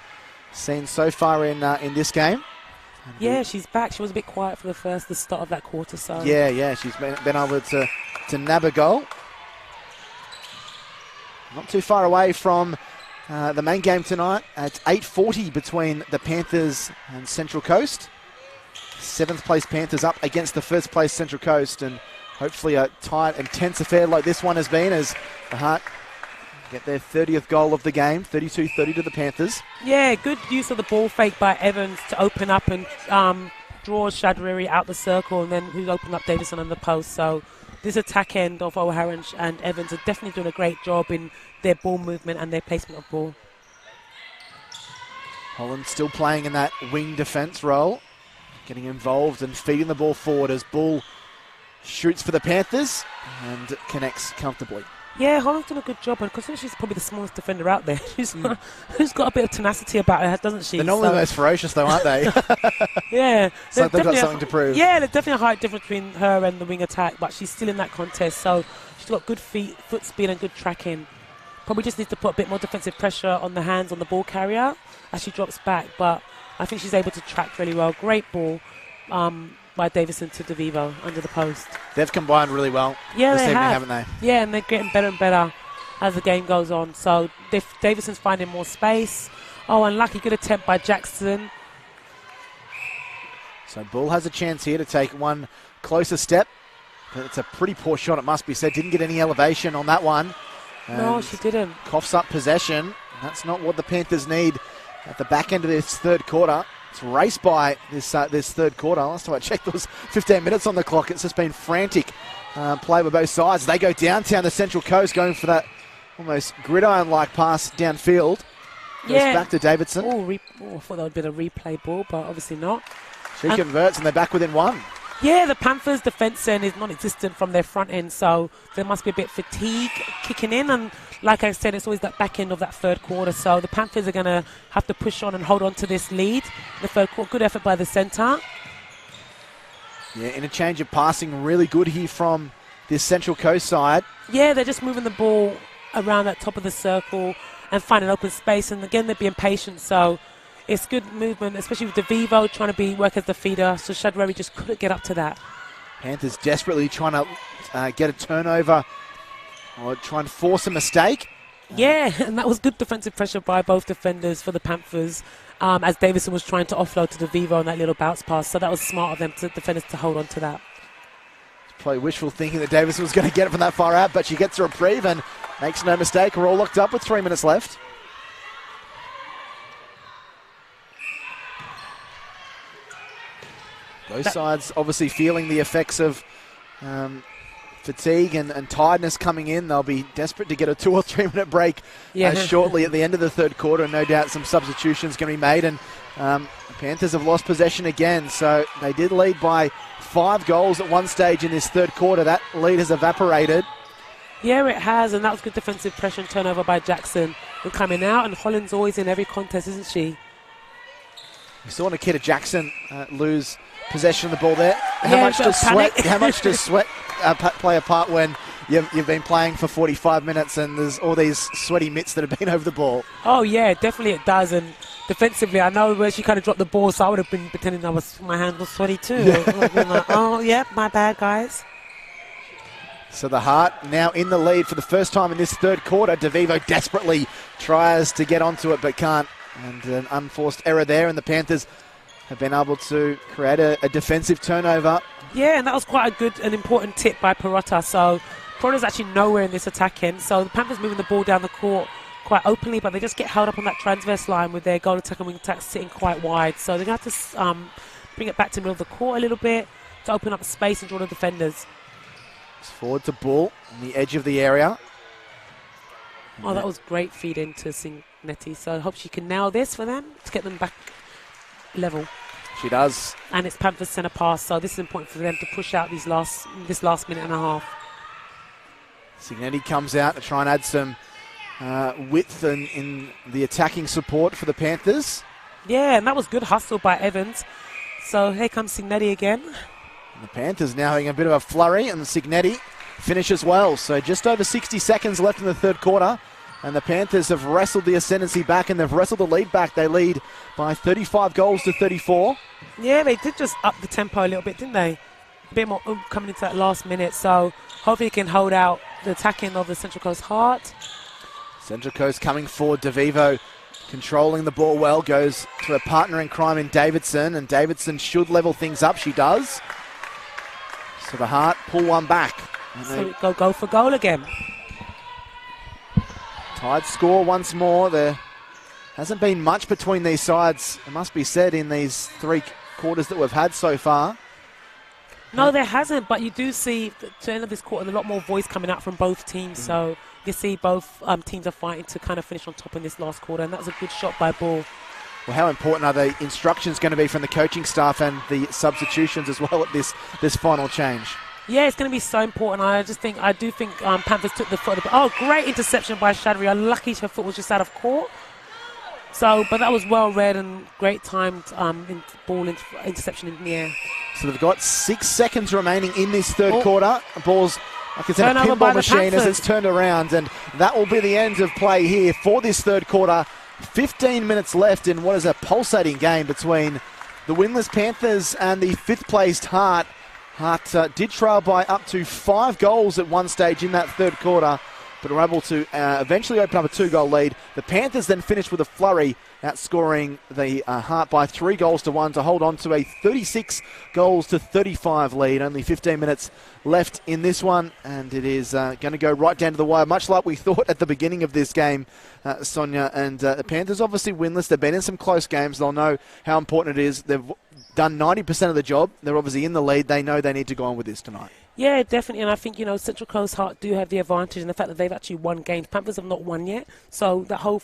seen so far in this game. Yeah, she's back. She was a bit quiet for the start of that quarter. So yeah, she's been able to nab a goal. Not too far away from the main game tonight. It's 8:40 between the Panthers and Central Coast. 7th place Panthers up against the 1st place Central Coast, and hopefully a tight and tense affair like this one has been, as the Heart get their 30th goal of the game, 32-30 to the Panthers. Yeah, good use of the ball fake by Evans to open up and draws Shadwari out the circle, and then we open up Davison on the post. So this attack end of O'Hara and Evans are definitely doing a great job in their ball movement and their placement of ball. Holland still playing in that wing defence role, getting involved and feeding the ball forward as Bull shoots for the Panthers and connects comfortably. Yeah, Holland's done a good job, and considering she's probably the smallest defender out there, who's got a bit of tenacity about her, doesn't she? They're normally the most ferocious, though, aren't they? Yeah. So they've got something to prove. Yeah, there's definitely a height difference between her and the wing attack, but she's still in that contest, so she's got good feet, foot speed, and good tracking. Probably just needs to put a bit more defensive pressure on the hands on the ball carrier as she drops back, but I think she's able to track really well. Great ball by Davison to DeVivo under the post. They've combined really well this evening, haven't they? Yeah, and they're getting better and better as the game goes on. So Davison's finding more space. Oh, unlucky, good attempt by Jackson. So Bull has a chance here to take one closer step. But it's a pretty poor shot, it must be said. Didn't get any elevation on that one. No, she didn't. Coughs up possession. That's not what the Panthers need at the back end of this third quarter. It's raced by this third quarter. Last time I checked, there was 15 minutes on the clock. It's just been frantic play by both sides. They go downtown the Central Coast, going for that almost gridiron-like pass downfield. Goes back to Davidson. I thought that would be a replay ball, but obviously not. She converts, and they're back within one. Yeah, the Panthers' defence end is non-existent from their front end, so there must be a bit of fatigue kicking in. And like I said, it's always that back end of that third quarter. So the Panthers are going to have to push on and hold on to this lead. The third quarter, good effort by the centre. Yeah, interchange of passing really good here from this Central Coast side. Yeah, they're just moving the ball around that top of the circle and finding open space. And again, they're being patient, so it's good movement, especially with DeVivo trying to work as the feeder. So Shadwari just couldn't get up to that. Panthers desperately trying to get a turnover or try and force a mistake. Yeah, and that was good defensive pressure by both defenders for the Panthers as Davison was trying to offload to DeVivo on that little bounce pass. So that was smart of them, defenders, to hold on to that. It's probably wishful thinking that Davison was going to get it from that far out, but she gets a reprieve and makes no mistake. We're all locked up with 3 minutes left. Both sides obviously feeling the effects of fatigue and tiredness coming in. They'll be desperate to get a 2 or 3 minute break shortly at the end of the third quarter. No doubt some substitutions going to be made. And the Panthers have lost possession again. So they did lead by 5 goals at one stage in this third quarter. That lead has evaporated. Yeah, it has. And that was good defensive pressure and turnover by Jackson coming out. And Holland's always in every contest, isn't she? We saw Nikita Jackson lose possession of the ball there. How much does sweat play a part when you've been playing for 45 minutes and there's all these sweaty mitts that have been over the ball? Oh yeah, definitely it does. And defensively, I know where she kind of dropped the ball, so I would have been pretending my hand was sweaty too. Like, oh yeah, my bad, guys. So the Heart now in the lead for the first time in this third quarter. DeVivo desperately tries to get onto it but can't. And an unforced error there, and the Panthers have been able to create a defensive turnover. Yeah, and that was quite an important tip by Perrotta. So Perotta's actually nowhere in this attack end. So the Panthers moving the ball down the court quite openly, but they just get held up on that transverse line with their goal attack and wing attack sitting quite wide. So they're going to have to bring it back to the middle of the court a little bit to open up space and draw the defenders. It's forward to Bull on the edge of the area. Oh, that was great feed into Signetti. So I hope she can nail this for them to get them back level. She does. And it's Panthers centre pass, so this is important for them to push out this last minute and a half. Signetti comes out to try and add some width in the attacking support for the Panthers. Yeah, and that was good hustle by Evans. So here comes Signetti again. And the Panthers now having a bit of a flurry, and Signetti finishes well. So just over 60 seconds left in the third quarter. And the Panthers have wrestled the ascendancy back and they've wrestled the lead back. They lead by 35 goals to 34. Yeah, they did just up the tempo a little bit, didn't they? A bit more coming into that last minute. So hopefully they can hold out the attacking of the Central Coast Heart. Central Coast coming forward. DeVivo controlling the ball well. Goes to a partner in crime in Davidson. And Davidson should level things up. She does. So the Heart pull one back. So go for goal again. Tied score once more. There hasn't been much between these sides, it must be said, in these quarters that we've had so far. No, there hasn't, but you do see, to the end of this quarter, a lot more voice coming out from both teams. So you see both teams are fighting to kind of finish on top in this last quarter, and that was a good shot by Ball. Well, how important are the instructions going to be from the coaching staff and the substitutions as well at this final change? Yeah, it's going to be so important. I do think Panthers took the foot. Oh, great interception by Shadri. Unlucky her foot was just out of court. So, but that was well read and great timed ball interception in the air. So they've got 6 seconds remaining in this third quarter. Ball's like it's in a pinball machine as it's turned around, and that will be the end of play here for this third quarter. 15 minutes left in what is a pulsating game between the winless Panthers and the fifth-placed Heart. Heart did trail by up to 5 goals at one stage in that third quarter, but were able to eventually open up a 2-goal lead. The Panthers then finished with a flurry, outscoring the Heart by 3 goals to 1 to hold on to a 36 goals to 35 lead. Only 15 minutes left in this one, and it is going to go right down to the wire, much like we thought at the beginning of this game, Sonia. And the Panthers obviously winless. They've been in some close games. They'll know how important it is. They've done 90% of the job. They're obviously in the lead. They know they need to go on with this tonight. Yeah, definitely. And I think, Central Coast Heart do have the advantage in the fact that they've actually won games. Panthers have not won yet. So the whole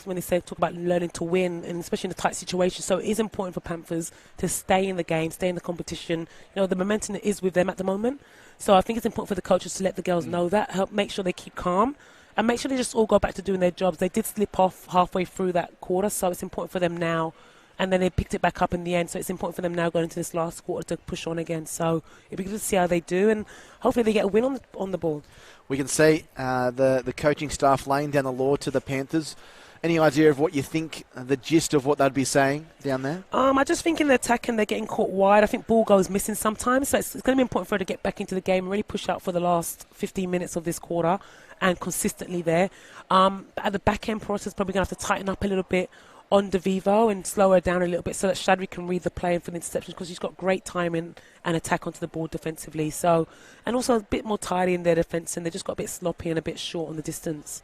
when they talk about learning to win, and especially in a tight situation, so it is important for Panthers to stay in the game, stay in the competition. The momentum is with them at the moment. So I think it's important for the coaches to let the girls know that, help make sure they keep calm, and make sure they just all go back to doing their jobs. They did slip off halfway through that quarter, so it's important for them now. And then they picked it back up in the end, so it's important for them now going into this last quarter to push on again. So it'll be good to see how they do, and hopefully they get a win on the board. We can see the coaching staff laying down the law to the Panthers. Any idea of what you think, the gist of what they'd be saying down there? I just think in the attack and they're getting caught wide. I think ball goes missing sometimes, so it's going to be important for her to get back into the game and really push out for the last 15 minutes of this quarter and consistently there. At the back end, Perotta's probably going to have to tighten up a little bit on DeVivo and slow her down a little bit so that Shadri can read the play and for the interceptions, because she's got great timing and attack onto the board defensively. So, and also a bit more tidy in their defence, and they just got a bit sloppy and a bit short on the distance.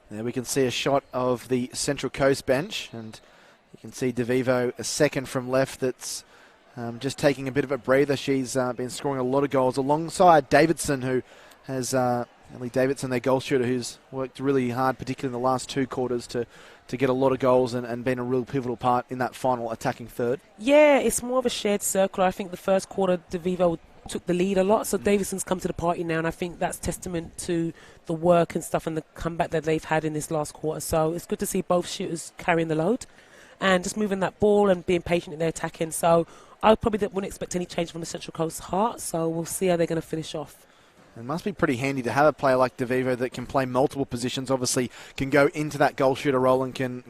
There we can see a shot of the Central Coast bench, and you can see DeVivo a second from left that's just taking a bit of a breather. She's been scoring a lot of goals alongside Davidson, who has Ellie Davidson, their goal shooter, who's worked really hard, particularly in the last 2 quarters, to get a lot of goals and been a real pivotal part in that final attacking third. Yeah, it's more of a shared circle. I think the first quarter, DeVivo took the lead a lot, so Davidson's come to the party now, and I think that's testament to the work and stuff and the comeback that they've had in this last quarter. So it's good to see both shooters carrying the load and just moving that ball and being patient in their attacking. So I probably wouldn't expect any change from the Central Coast Heart, so we'll see how they're going to finish off. It must be pretty handy to have a player like DeVivo that can play multiple positions, obviously can go into that goal shooter role and can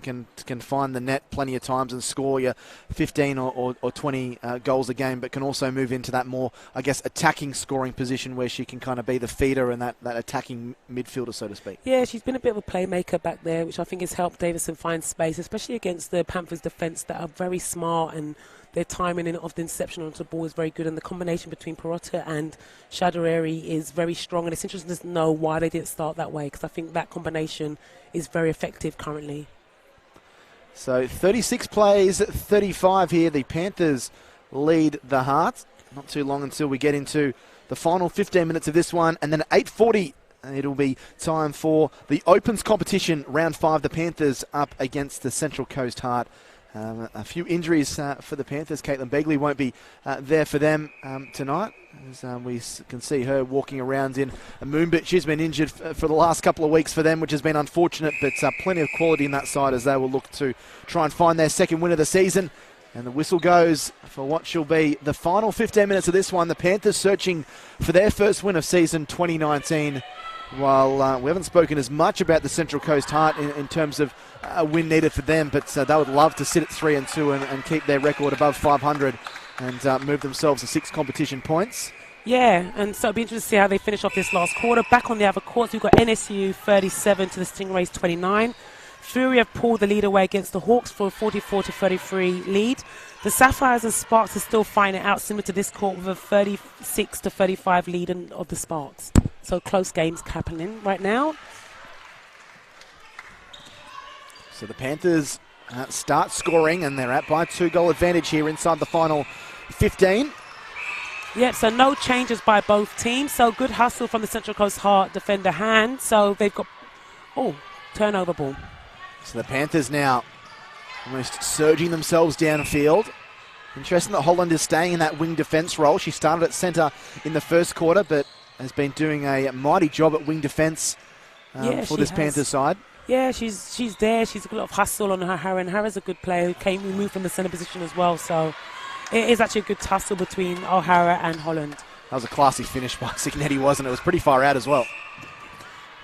find the net plenty of times and score your 15 or 20 goals a game, but can also move into that more, I guess, attacking scoring position where she can kind of be the feeder and that attacking midfielder, so to speak. Yeah, she's been a bit of a playmaker back there, which I think has helped Davison find space, especially against the Panthers defence that are very smart, and their timing of the interception onto the ball is very good, and the combination between Perotta and Shadureri is very strong, and it's interesting to know why they didn't start that way, because I think that combination is very effective currently. So 36 plays, 35 here. The Panthers lead the Heart. Not too long until we get into the final 15 minutes of this one, and then at 8:40 it'll be time for the Opens competition, round 5. The Panthers up against the Central Coast Heart. A few injuries for the Panthers. Caitlin Begley won't be there for them tonight, as we can see her walking around in a moonbit. She's been injured for the last couple of weeks for them, which has been unfortunate, but plenty of quality in that side as they will look to try and find their second win of the season. And the whistle goes for what shall be the final 15 minutes of this one. The Panthers searching for their first win of season 2019. While we haven't spoken as much about the Central Coast Heart in terms of a win needed for them, but they would love to sit at 3-2 and keep their record above 500 and move themselves to 6 competition points. Yeah, and so it'll be interesting to see how they finish off this last quarter. Back on the other courts, we've got NSU 37 to the Stingrays 29. Fury have pulled the lead away against the Hawks for a 44-33 lead. The Sapphires and Sparks are still fighting it out, similar to this court, with a 36-35 lead of the Sparks. So close games happening right now. So the Panthers start scoring, and they're at by 2-goal advantage here inside the final 15. Yep, so no changes by both teams. So good hustle from the Central Coast Heart defender hand. So they've got, turnover ball. So the Panthers now almost surging themselves downfield. Interesting that Holland is staying in that wing defence role. She started at centre in the first quarter, but has been doing a mighty job at wing defence for this Panthers side. Yeah, she's there. She's got a lot of hustle on her, and Hara's a good player who moved from the centre position as well. So it is actually a good tussle between O'Hara and Holland. That was a classy finish by Signetti, wasn't it? It was pretty far out as well.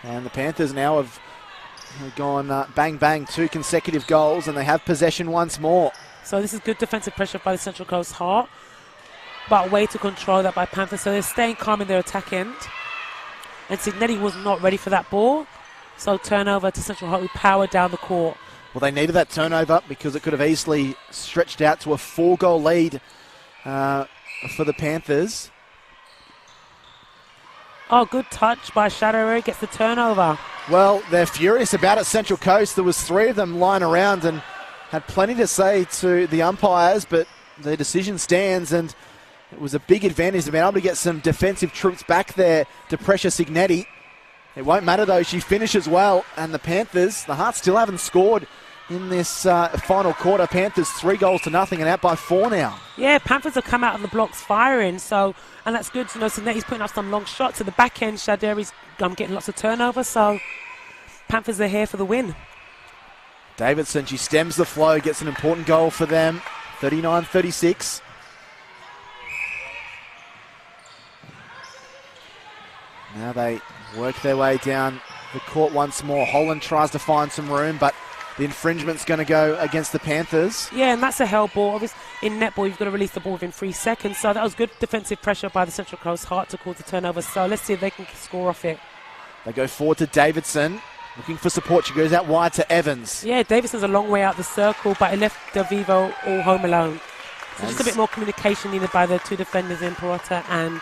And the Panthers now have gone bang, bang, 2 consecutive goals, and they have possession once more. So this is good defensive pressure by the Central Coast Heart, but a way to control that by Panthers. So they're staying calm in their attack end. And Signetti was not ready for that ball. So turnover to Central Heart, who powered down the court. Well, they needed that turnover because it could have easily stretched out to a 4-goal lead for the Panthers. Oh, good touch by Shadow. Gets the turnover. Well, they're furious about it, Central Coast. There was 3 of them lying around and had plenty to say to the umpires, but their decision stands, and it was a big advantage to be able to get some defensive troops back there to pressure Signetti. It won't matter, though. She finishes well, and the Panthers, the Hearts still haven't scored in this final quarter. Panthers 3-0 and out by 4 now. Yeah, Panthers have come out of the blocks firing, so, and that's good to know. Signetti's putting up some long shots at the back end. Shaderi's getting lots of turnover, so Panthers are here for the win. Davidson, she stems the flow, gets an important goal for them. 39-36. Now they work their way down the court once more. Holland tries to find some room, but the infringement's going to go against the Panthers. Yeah, and that's a hell ball. Obviously, in netball, you've got to release the ball within 3 seconds. So that was good defensive pressure by the Central Coast Heart to cause the turnover. So let's see if they can score off it. They go forward to Davidson. Looking for support. She goes out wide to Evans. Yeah, Davidson's a long way out the circle, but it left DeVivo all home alone. So just a bit more communication needed by the 2 defenders in Perrotta and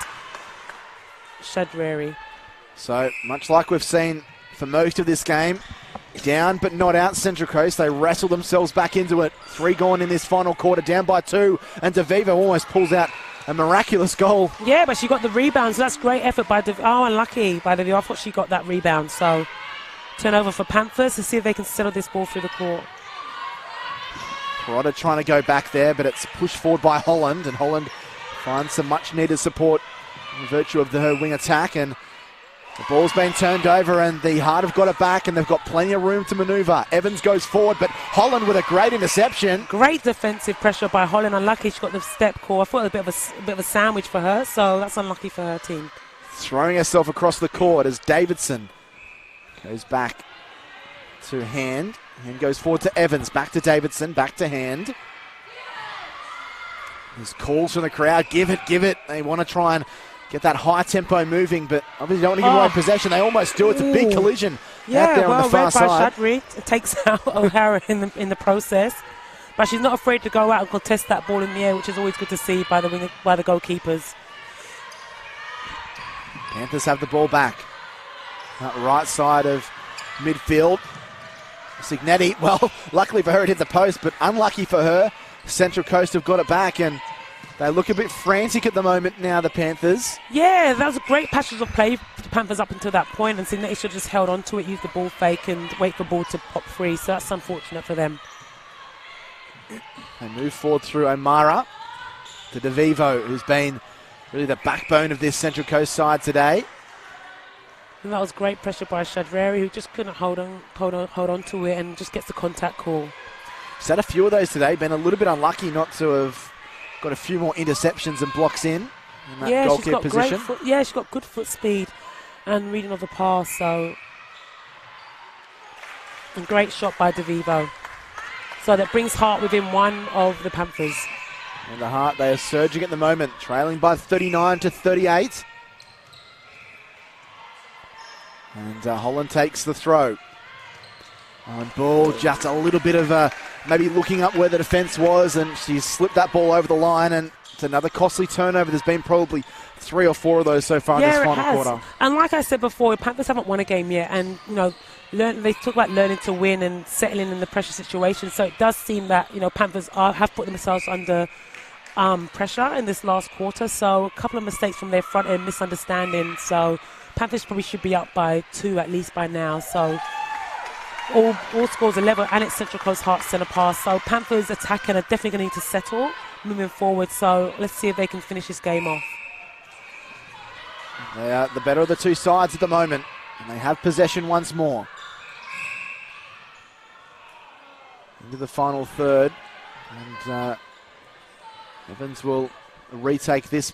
Shadrari. So, much like we've seen for most of this game, down but not out Central Coast. They wrestle themselves back into it. 3 gone in this final quarter, down by 2, and DeVivo almost pulls out a miraculous goal. Yeah, but she got the rebound, so that's great effort by DeVivo. Oh, unlucky by DeVivo. I thought she got that rebound, so turnover for Panthers to see if they can settle this ball through the court. Perrotta trying to go back there, but it's pushed forward by Holland, and Holland finds some much-needed support in virtue of her wing attack, and the ball's been turned over, and the Heart have got it back, and they've got plenty of room to manoeuvre. Evans goes forward, but Holland with a great interception. Great defensive pressure by Holland. Unlucky she got the step call. I thought it was a bit of a sandwich for her, so that's unlucky for her team. Throwing herself across the court as Davidson goes back to Hand. Hand goes forward to Evans. Back to Davidson. Back to Hand. There's calls from the crowd. Give it, give it. They want to try and get that high tempo moving, but obviously don't want to give away possession. They almost do. It's a big collision out there on the far side. Shadri takes out O'Hara in the process, but she's not afraid to go out and contest that ball in the air, which is always good to see by the goalkeepers. Panthers have the ball back. That right side of midfield. Signetti, well, luckily for her it hit the post, but unlucky for her. Central Coast have got it back, and they look a bit frantic at the moment now, the Panthers. Yeah, that was a great passage of play for the Panthers up until that point, and Signetti should have just held on to it, used the ball fake, and wait for the ball to pop free, so that's unfortunate for them. They move forward through O'Mara to DeVivo, who's been really the backbone of this Central Coast side today. And that was great pressure by Shadrari, who just couldn't hold on to it and just gets the contact call. She's had a few of those today, been a little bit unlucky not to have got a few more interceptions and blocks in that goal kick position. She's got good foot speed and reading of the pass, so. And great shot by DeVivo. So that brings Hart within 1 of the Panthers. And the Heart, they are surging at the moment, trailing by 39-38. And Holland takes the throw. On ball, just a little bit of maybe looking up where the defence was, and she's slipped that ball over the line, and it's another costly turnover. There's been probably 3 or 4 of those so far in this final quarter. And like I said before, Panthers haven't won a game yet, and They talk about learning to win and settling in the pressure situation. So it does seem that Panthers have put themselves under pressure in this last quarter. So a couple of mistakes from their front end, misunderstanding. So Panthers probably should be up by 2 at least by now. So all scores are level, and it's Central Coast Hearts centre pass. So Panthers attacking are definitely going to need to settle moving forward. So let's see if they can finish this game off. They are the better of the two sides at the moment, and they have possession once more. Into the final third, and Evans will retake this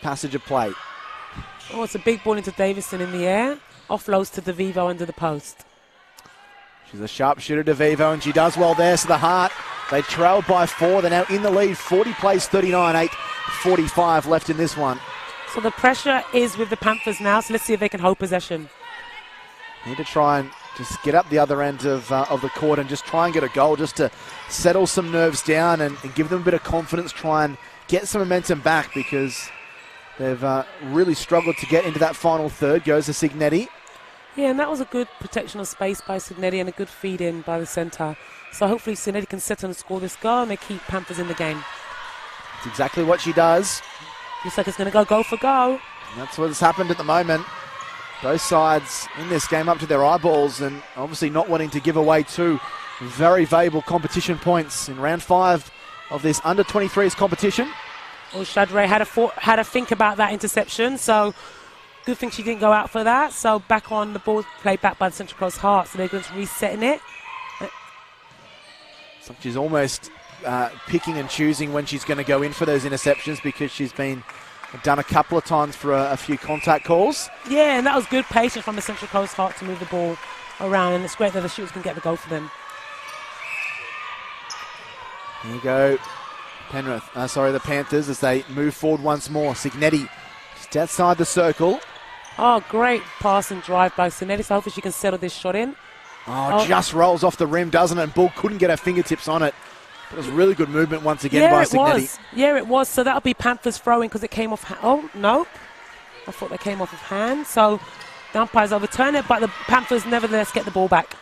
passage of play. Oh, it's a big ball into Davison in the air. Offloads to DeVivo under the post. She's a sharpshooter, DeVivo, and she does well there. So the Heart, they trailed by 4. They're now in the lead. 40 plays 39, 8:45 left in this one. So the pressure is with the Panthers now. So let's see if they can hold possession. Need to try and just get up the other end of the court and just try and get a goal, just to settle some nerves down and give them a bit of confidence, try and get some momentum back, because they've really struggled to get into that final third. Goes to Signetti. Yeah, and that was a good protection of space by Signetti and a good feed in by the centre. So hopefully Signetti can settle and score this goal, and they keep Panthers in the game. That's exactly what she does. Looks like it's going to go goal for goal. And that's what's happened at the moment. Both sides in this game up to their eyeballs, and obviously not wanting to give away 2 very valuable competition points in round 5 of this under-23s competition. Well, Shadray had a think about that interception, so good thing she didn't go out for that. So back on the ball, played back by the Central Coast Hearts, so they're going to resetting it. So she's almost picking and choosing when she's going to go in for those interceptions, because she's been done a couple of times for a few contact calls. Yeah, and that was good patience from the Central Coast Heart to move the ball around, and it's great that the shooters can get the goal for them. Here you go, the Panthers, as they move forward once more. Signetti just outside the circle. Oh, great pass and drive by Signetti, so hopefully she can settle this shot in. Oh, just rolls off the rim, doesn't it? And Bull couldn't get her fingertips on it. But it was really good movement once again by Signetti. Yeah, it was. So that'll be Panthers throwing, because it came off. Oh, no. I thought they came off of hand. So the umpires overturn it, but the Panthers nevertheless get the ball back.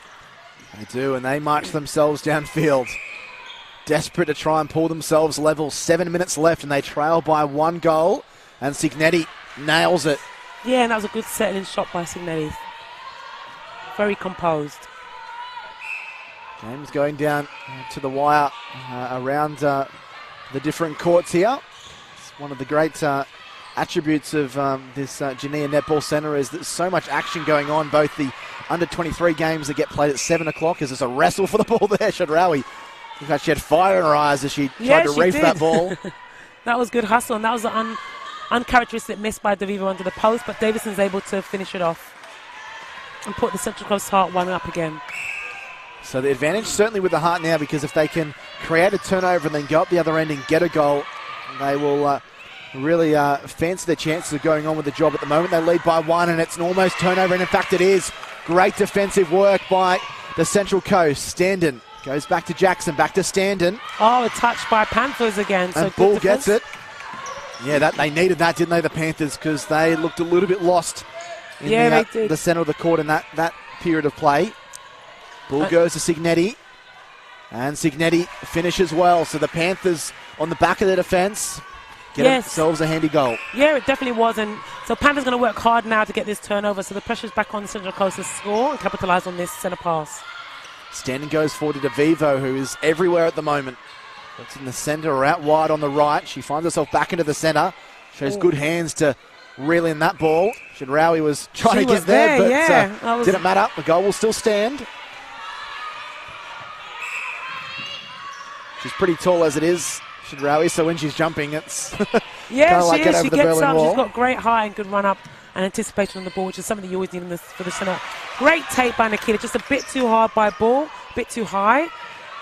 They do, and they march themselves downfield. Desperate to try and pull themselves level. 7 minutes left, and they trail by 1 goal. And Signetti nails it. Yeah, and that was a good settling shot by Signetti. Very composed. Game's going down to the wire around the different courts here. It's one of the great attributes of this Geneva Netball Centre is that so much action going on, both the under-23 games that get played at 7 o'clock, as there's a wrestle for the ball there. Shadrawi, looked like she had fire in her eyes as she tried to reef that ball. That was good hustle, and that was an uncharacteristic miss by DeVivo under the post, but Davison's able to finish it off and put the Central Coast Heart 1 up again. So the advantage certainly with the Heart now, because if they can create a turnover and then go up the other end and get a goal, they will really fancy their chances of going on with the job. At the moment they lead by 1, and it's an almost turnover, and in fact it is. Great defensive work by the Central Coast. Standen goes back to Jackson, back to Standen. Oh, a touch by Panthers again. And Bull gets it. Yeah, they needed that, didn't they, the Panthers, because they looked a little bit lost in the centre of the court in that period of play. Bull goes to Signetti, and Signetti finishes well. So the Panthers on the back of their defence get themselves a handy goal. Yeah, it definitely was. And so Panthers going to work hard now to get this turnover. So the pressure's back on the Central Coast to score and capitalise on this centre pass. Standing goes forward to DeVivo, who is everywhere at the moment. It's in the centre or out wide on the right. She finds herself back into the centre. Shows good hands to reel in that ball. Shadrawi was trying to get there, but didn't matter. The goal will still stand. She's pretty tall as it is, Shadrawi, so when she's jumping, it's kind of like get over the Berlin Wall. She's got great high and good run-up and anticipation on the ball, which is something you always need for the centre. Great take by Nikita, just a bit too hard by Ball, a bit too high.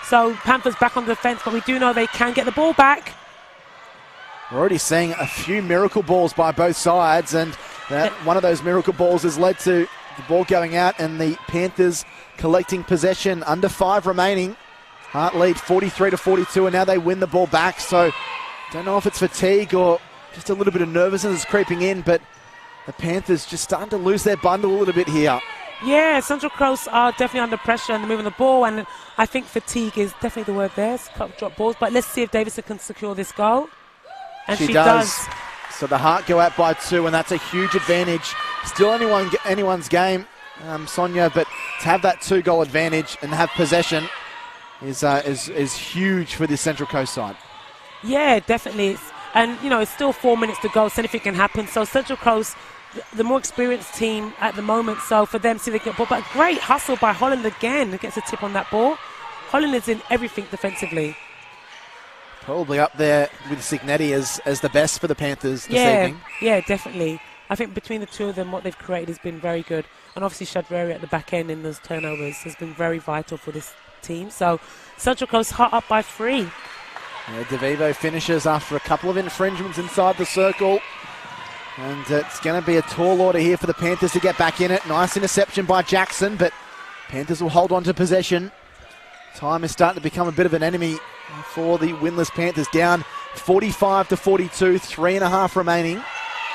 So Panthers back on the defence, but we do know they can get the ball back. We're already seeing a few miracle balls by both sides, and one of those miracle balls has led to the ball going out and the Panthers collecting possession. Under 5 remaining. Heart lead 43-42, and now they win the ball back. So don't know if it's fatigue or just a little bit of nervousness is creeping in, but the Panthers just starting to lose their bundle a little bit here. Yeah, Central Coast are definitely under pressure and they're moving the ball, and I think fatigue is definitely the word there. It's a couple of drop balls, but let's see if Davidson can secure this goal. And she does. So the Heart go out by 2, and that's a huge advantage. Still anyone's game, Sonia, but to have that 2-goal advantage and have possession is huge for this Central Coast side. Yeah, definitely. And, it's still 4 minutes to go, so anything can happen. So Central Coast, the more experienced team at the moment, so for them, see they get ball. But great hustle by Holland again. It gets a tip on that ball. Holland is in everything defensively. Probably up there with Signetti as the best for the Panthers this evening. Yeah, definitely. I think between the two of them, what they've created has been very good. And obviously Shadveri at the back end in those turnovers has been very vital for this team. So Central Coast hot up by 3. Yeah, DeVivo finishes after a couple of infringements inside the circle. And it's going to be a tall order here for the Panthers to get back in it. Nice interception by Jackson, but Panthers will hold on to possession. Time is starting to become a bit of an enemy for the winless Panthers. Down 45-42, 3.5 remaining.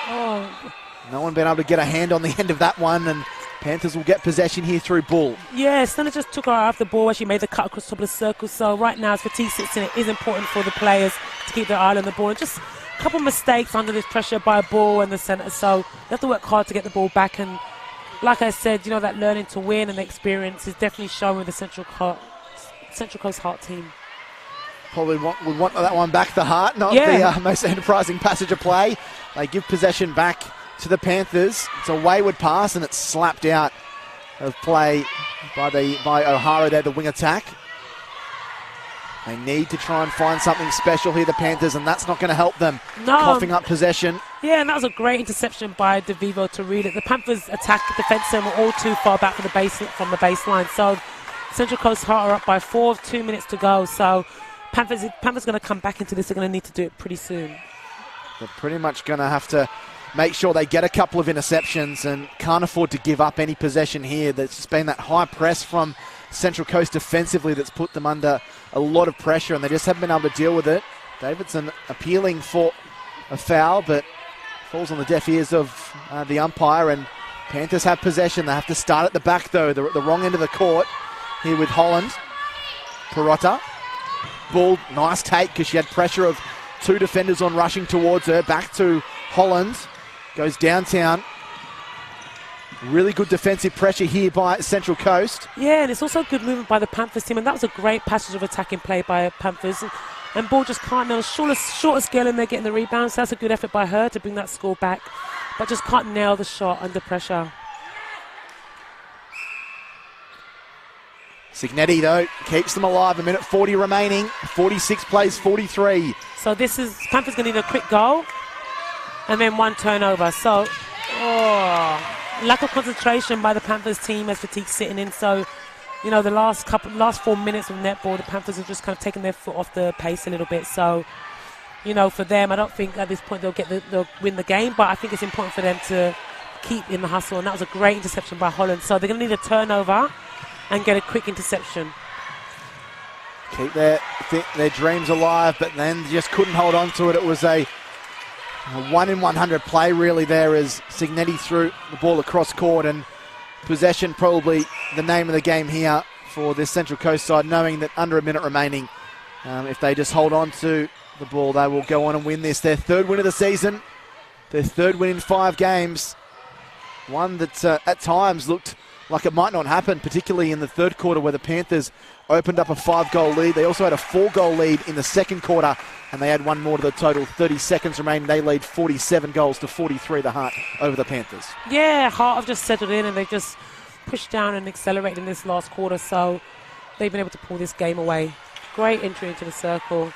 Oh. No one been able to get a hand on the end of that one, and Panthers will get possession here through Bull. Yeah, Stunner just took her off the ball as she made the cut across the top of the circle. So right now, as fatigue sits in, it is important for the players to keep their eye on the ball. And just a couple of mistakes under this pressure by Bull and the centre. So they have to work hard to get the ball back. And like I said, that learning to win and the experience is definitely showing with the Central Coast Heart team. Probably would want that one back, the Heart, not the most enterprising passage of play. They give possession back to the Panthers. It's a wayward pass and it's slapped out of play by O'Hara there, the wing attack. They need to try and find something special here, the Panthers, and that's not going to help them. Coughing up possession. Yeah, and that was a great interception by DeVivo to read it. The Panthers attack defensemen were all too far back from the baseline. So Central Coast Heart are up by 4, 2 minutes to go. So Panthers going to come back into this. They're going to need to do it pretty soon. They're pretty much going to have to make sure they get a couple of interceptions and can't afford to give up any possession here. There's just been that high press from Central Coast defensively that's put them under a lot of pressure, and they just haven't been able to deal with it. Davidson appealing for a foul, but falls on the deaf ears of the umpire, and Panthers have possession. They have to start at the back, though. They're at the wrong end of the court here with Holland. Perotta. Bull, nice take because she had pressure of 2 defenders on rushing towards her. Back to Holland. Goes downtown. Really good defensive pressure here by Central Coast. Yeah, and it's also good movement by the Panthers team, and that was a great passage of attacking play by Panthers. And Ball just can't nail. Shortest girl in there getting the rebound, so that's a good effort by her to bring that score back, but just can't nail the shot under pressure. Signetti, though, keeps them alive. 1:40 remaining. 46 plays 43. So this is Panthers going to need a quick goal and then 1 turnover. So, lack of concentration by the Panthers team as fatigue sitting in. So, the last 4 minutes of netball, the Panthers have just kind of taken their foot off the pace a little bit. So, for them, I don't think at this point they'll win the game, but I think it's important for them to keep in the hustle. And that was a great interception by Holland. So they're going to need a turnover and get a quick interception. Keep their dreams alive, but then just couldn't hold on to it. It was a 1 in 100 play really there as Signetti threw the ball across court, and possession probably the name of the game here for this Central Coast side, knowing that under a minute remaining, if they just hold on to the ball, they will go on and win this. Their 3rd win of the season, their 3rd win in 5 games. One that at times looked like it might not happen, particularly in the 3rd quarter where the Panthers opened up a 5-goal lead. They also had a 4-goal lead in the 2nd quarter, and they had one more to the total. 30 seconds remaining. They lead 47 goals to 43, the Heart over the Panthers. Yeah, Heart have just settled in and they've just pushed down and accelerated in this last quarter, so they've been able to pull this game away. Great entry into the circle.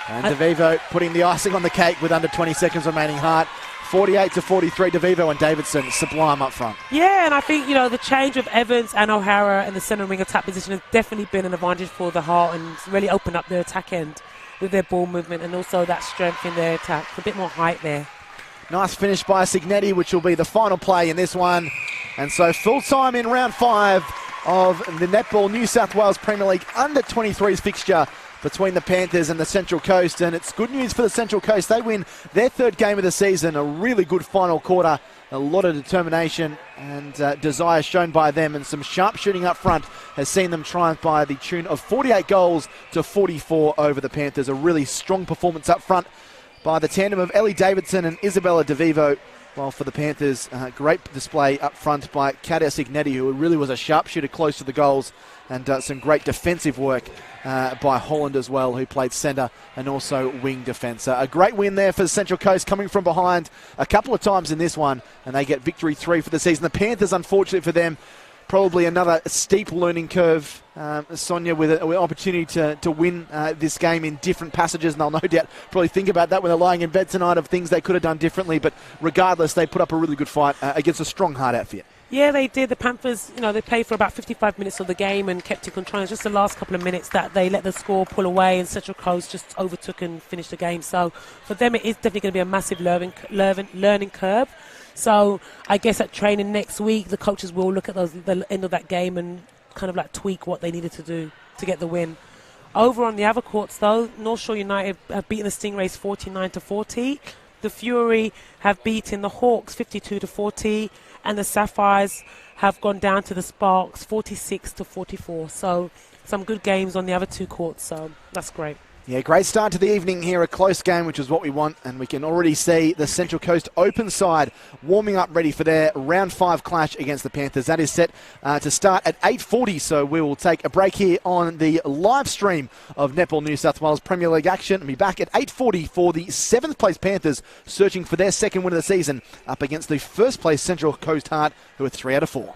And DeVivo putting the icing on the cake with under 20 seconds remaining. Heart 48-43, DeVivo and Davidson sublime up front. Yeah, and I think, the change of Evans and O'Hara in the centre wing attack position has definitely been an advantage for the Heart and really opened up their attack end with their ball movement and also that strength in their attack. A bit more height there. Nice finish by Signetti, which will be the final play in this one. And so full time in round 5. of the Netball New South Wales Premier League Under-23s fixture between the Panthers and the Central Coast, and it's good news for the Central Coast. They win their third game of the season, a really good final quarter, a lot of determination and desire shown by them, and some sharp shooting up front has seen them triumph by the tune of 48 goals to 44 over the Panthers. A really strong performance up front by the tandem of Ellie Davidson and Isabella DeVivo. While for the Panthers, great display up front by Katia Signetti, who really was a sharpshooter close to the goals, and some great defensive work by Holland as well, who played centre and also wing defence. A great win there for the Central Coast, coming from behind a couple of times in this one, and they get victory 3 for the season. The Panthers, unfortunately for them, probably another steep learning curve. Sonia with an opportunity to win this game in different passages, and they'll no doubt probably think about that when they're lying in bed tonight of things they could have done differently. But regardless, they put up a really good fight against a strong hard outfit. Yeah, they did. The Panthers, they played for about 55 minutes of the game and kept it control. It's just the last couple of minutes that they let the score pull away, and Central Coast just overtook and finished the game. So for them, it is definitely going to be a massive learning curve. So I guess at training next week, the coaches will look at the end of that game and kind of like tweak what they needed to do to get the win. Over on the other courts, though, North Shore United have beaten the Stingrays 49-40. The Fury have beaten the Hawks 52-40, and the Sapphires have gone down to the Sparks 46-44. So some good games on the other two courts. So that's great. Yeah, great start to the evening here, a close game, which is what we want, and we can already see the Central Coast Open side warming up ready for their round 5 clash against the Panthers. That is set to start at 8:40, so we will take a break here on the live stream of Netball New South Wales Premier League action and be back at 8:40 for the 7th place Panthers, searching for their second win of the season, up against the 1st place Central Coast Heart, who are 3 out of 4.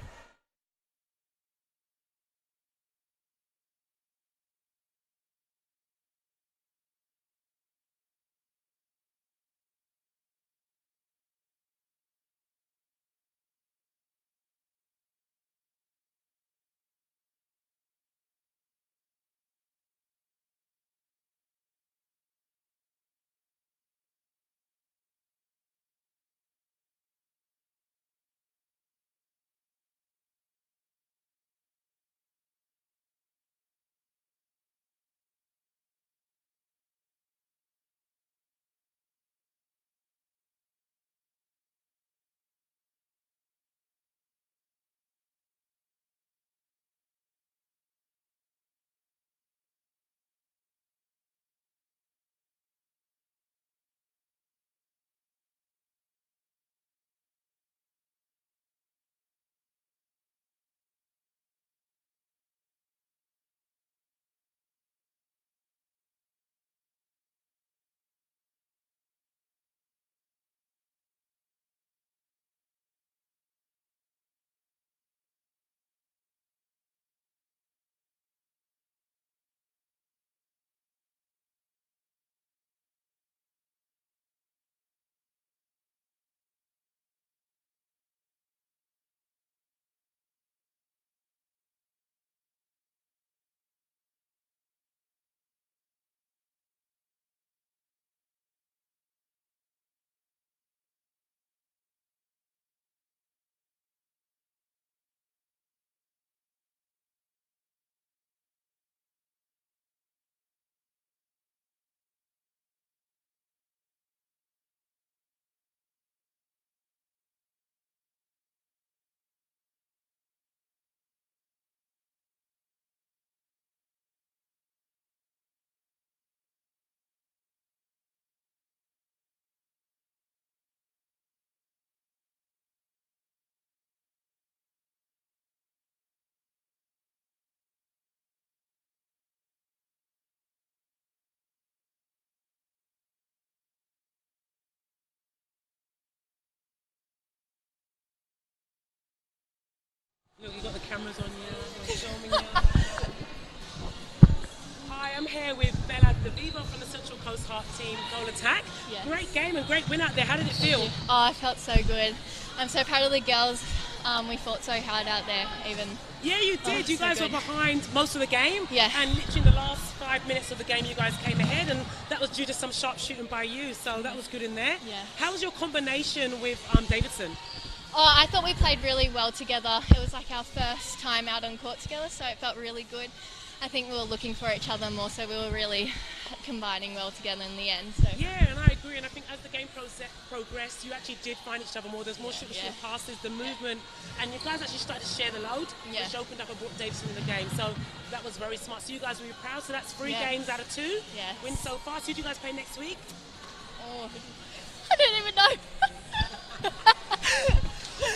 Look, you got the cameras on you. Show me. Hi, I'm here with Bella DeVivo from the Central Coast Heart team, Goal Attack. Yes. Great game and great win out there. How did it feel? Oh, I felt so good. I'm so proud of the girls. We fought so hard out there, even. Yeah, you did. You guys were behind most of the game. Yeah. And literally in the last 5 minutes of the game, you guys came ahead, and that was due to some sharp shooting by you. So that was good in there. Yeah. How was your combination with Davidson? Oh, I thought we played really well together. It was like our first time out on court together, so it felt really good. I think we were looking for each other more, so we were really combining well together in the end. So. Yeah, and I agree. And I think as the game progressed, you actually did find each other more. There's more short passes, the movement, and you guys actually started to share the load, which opened up and brought Davidson in the game. So that was very smart. So you guys were proud. So that's 3 games out of 2 wins so far. So who do you guys play next week? Oh, I don't even know.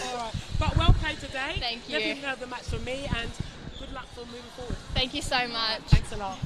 All right, but well played today. Thank you. Definitely another match for me, and good luck for moving forward. Thank you so much. Thanks a lot.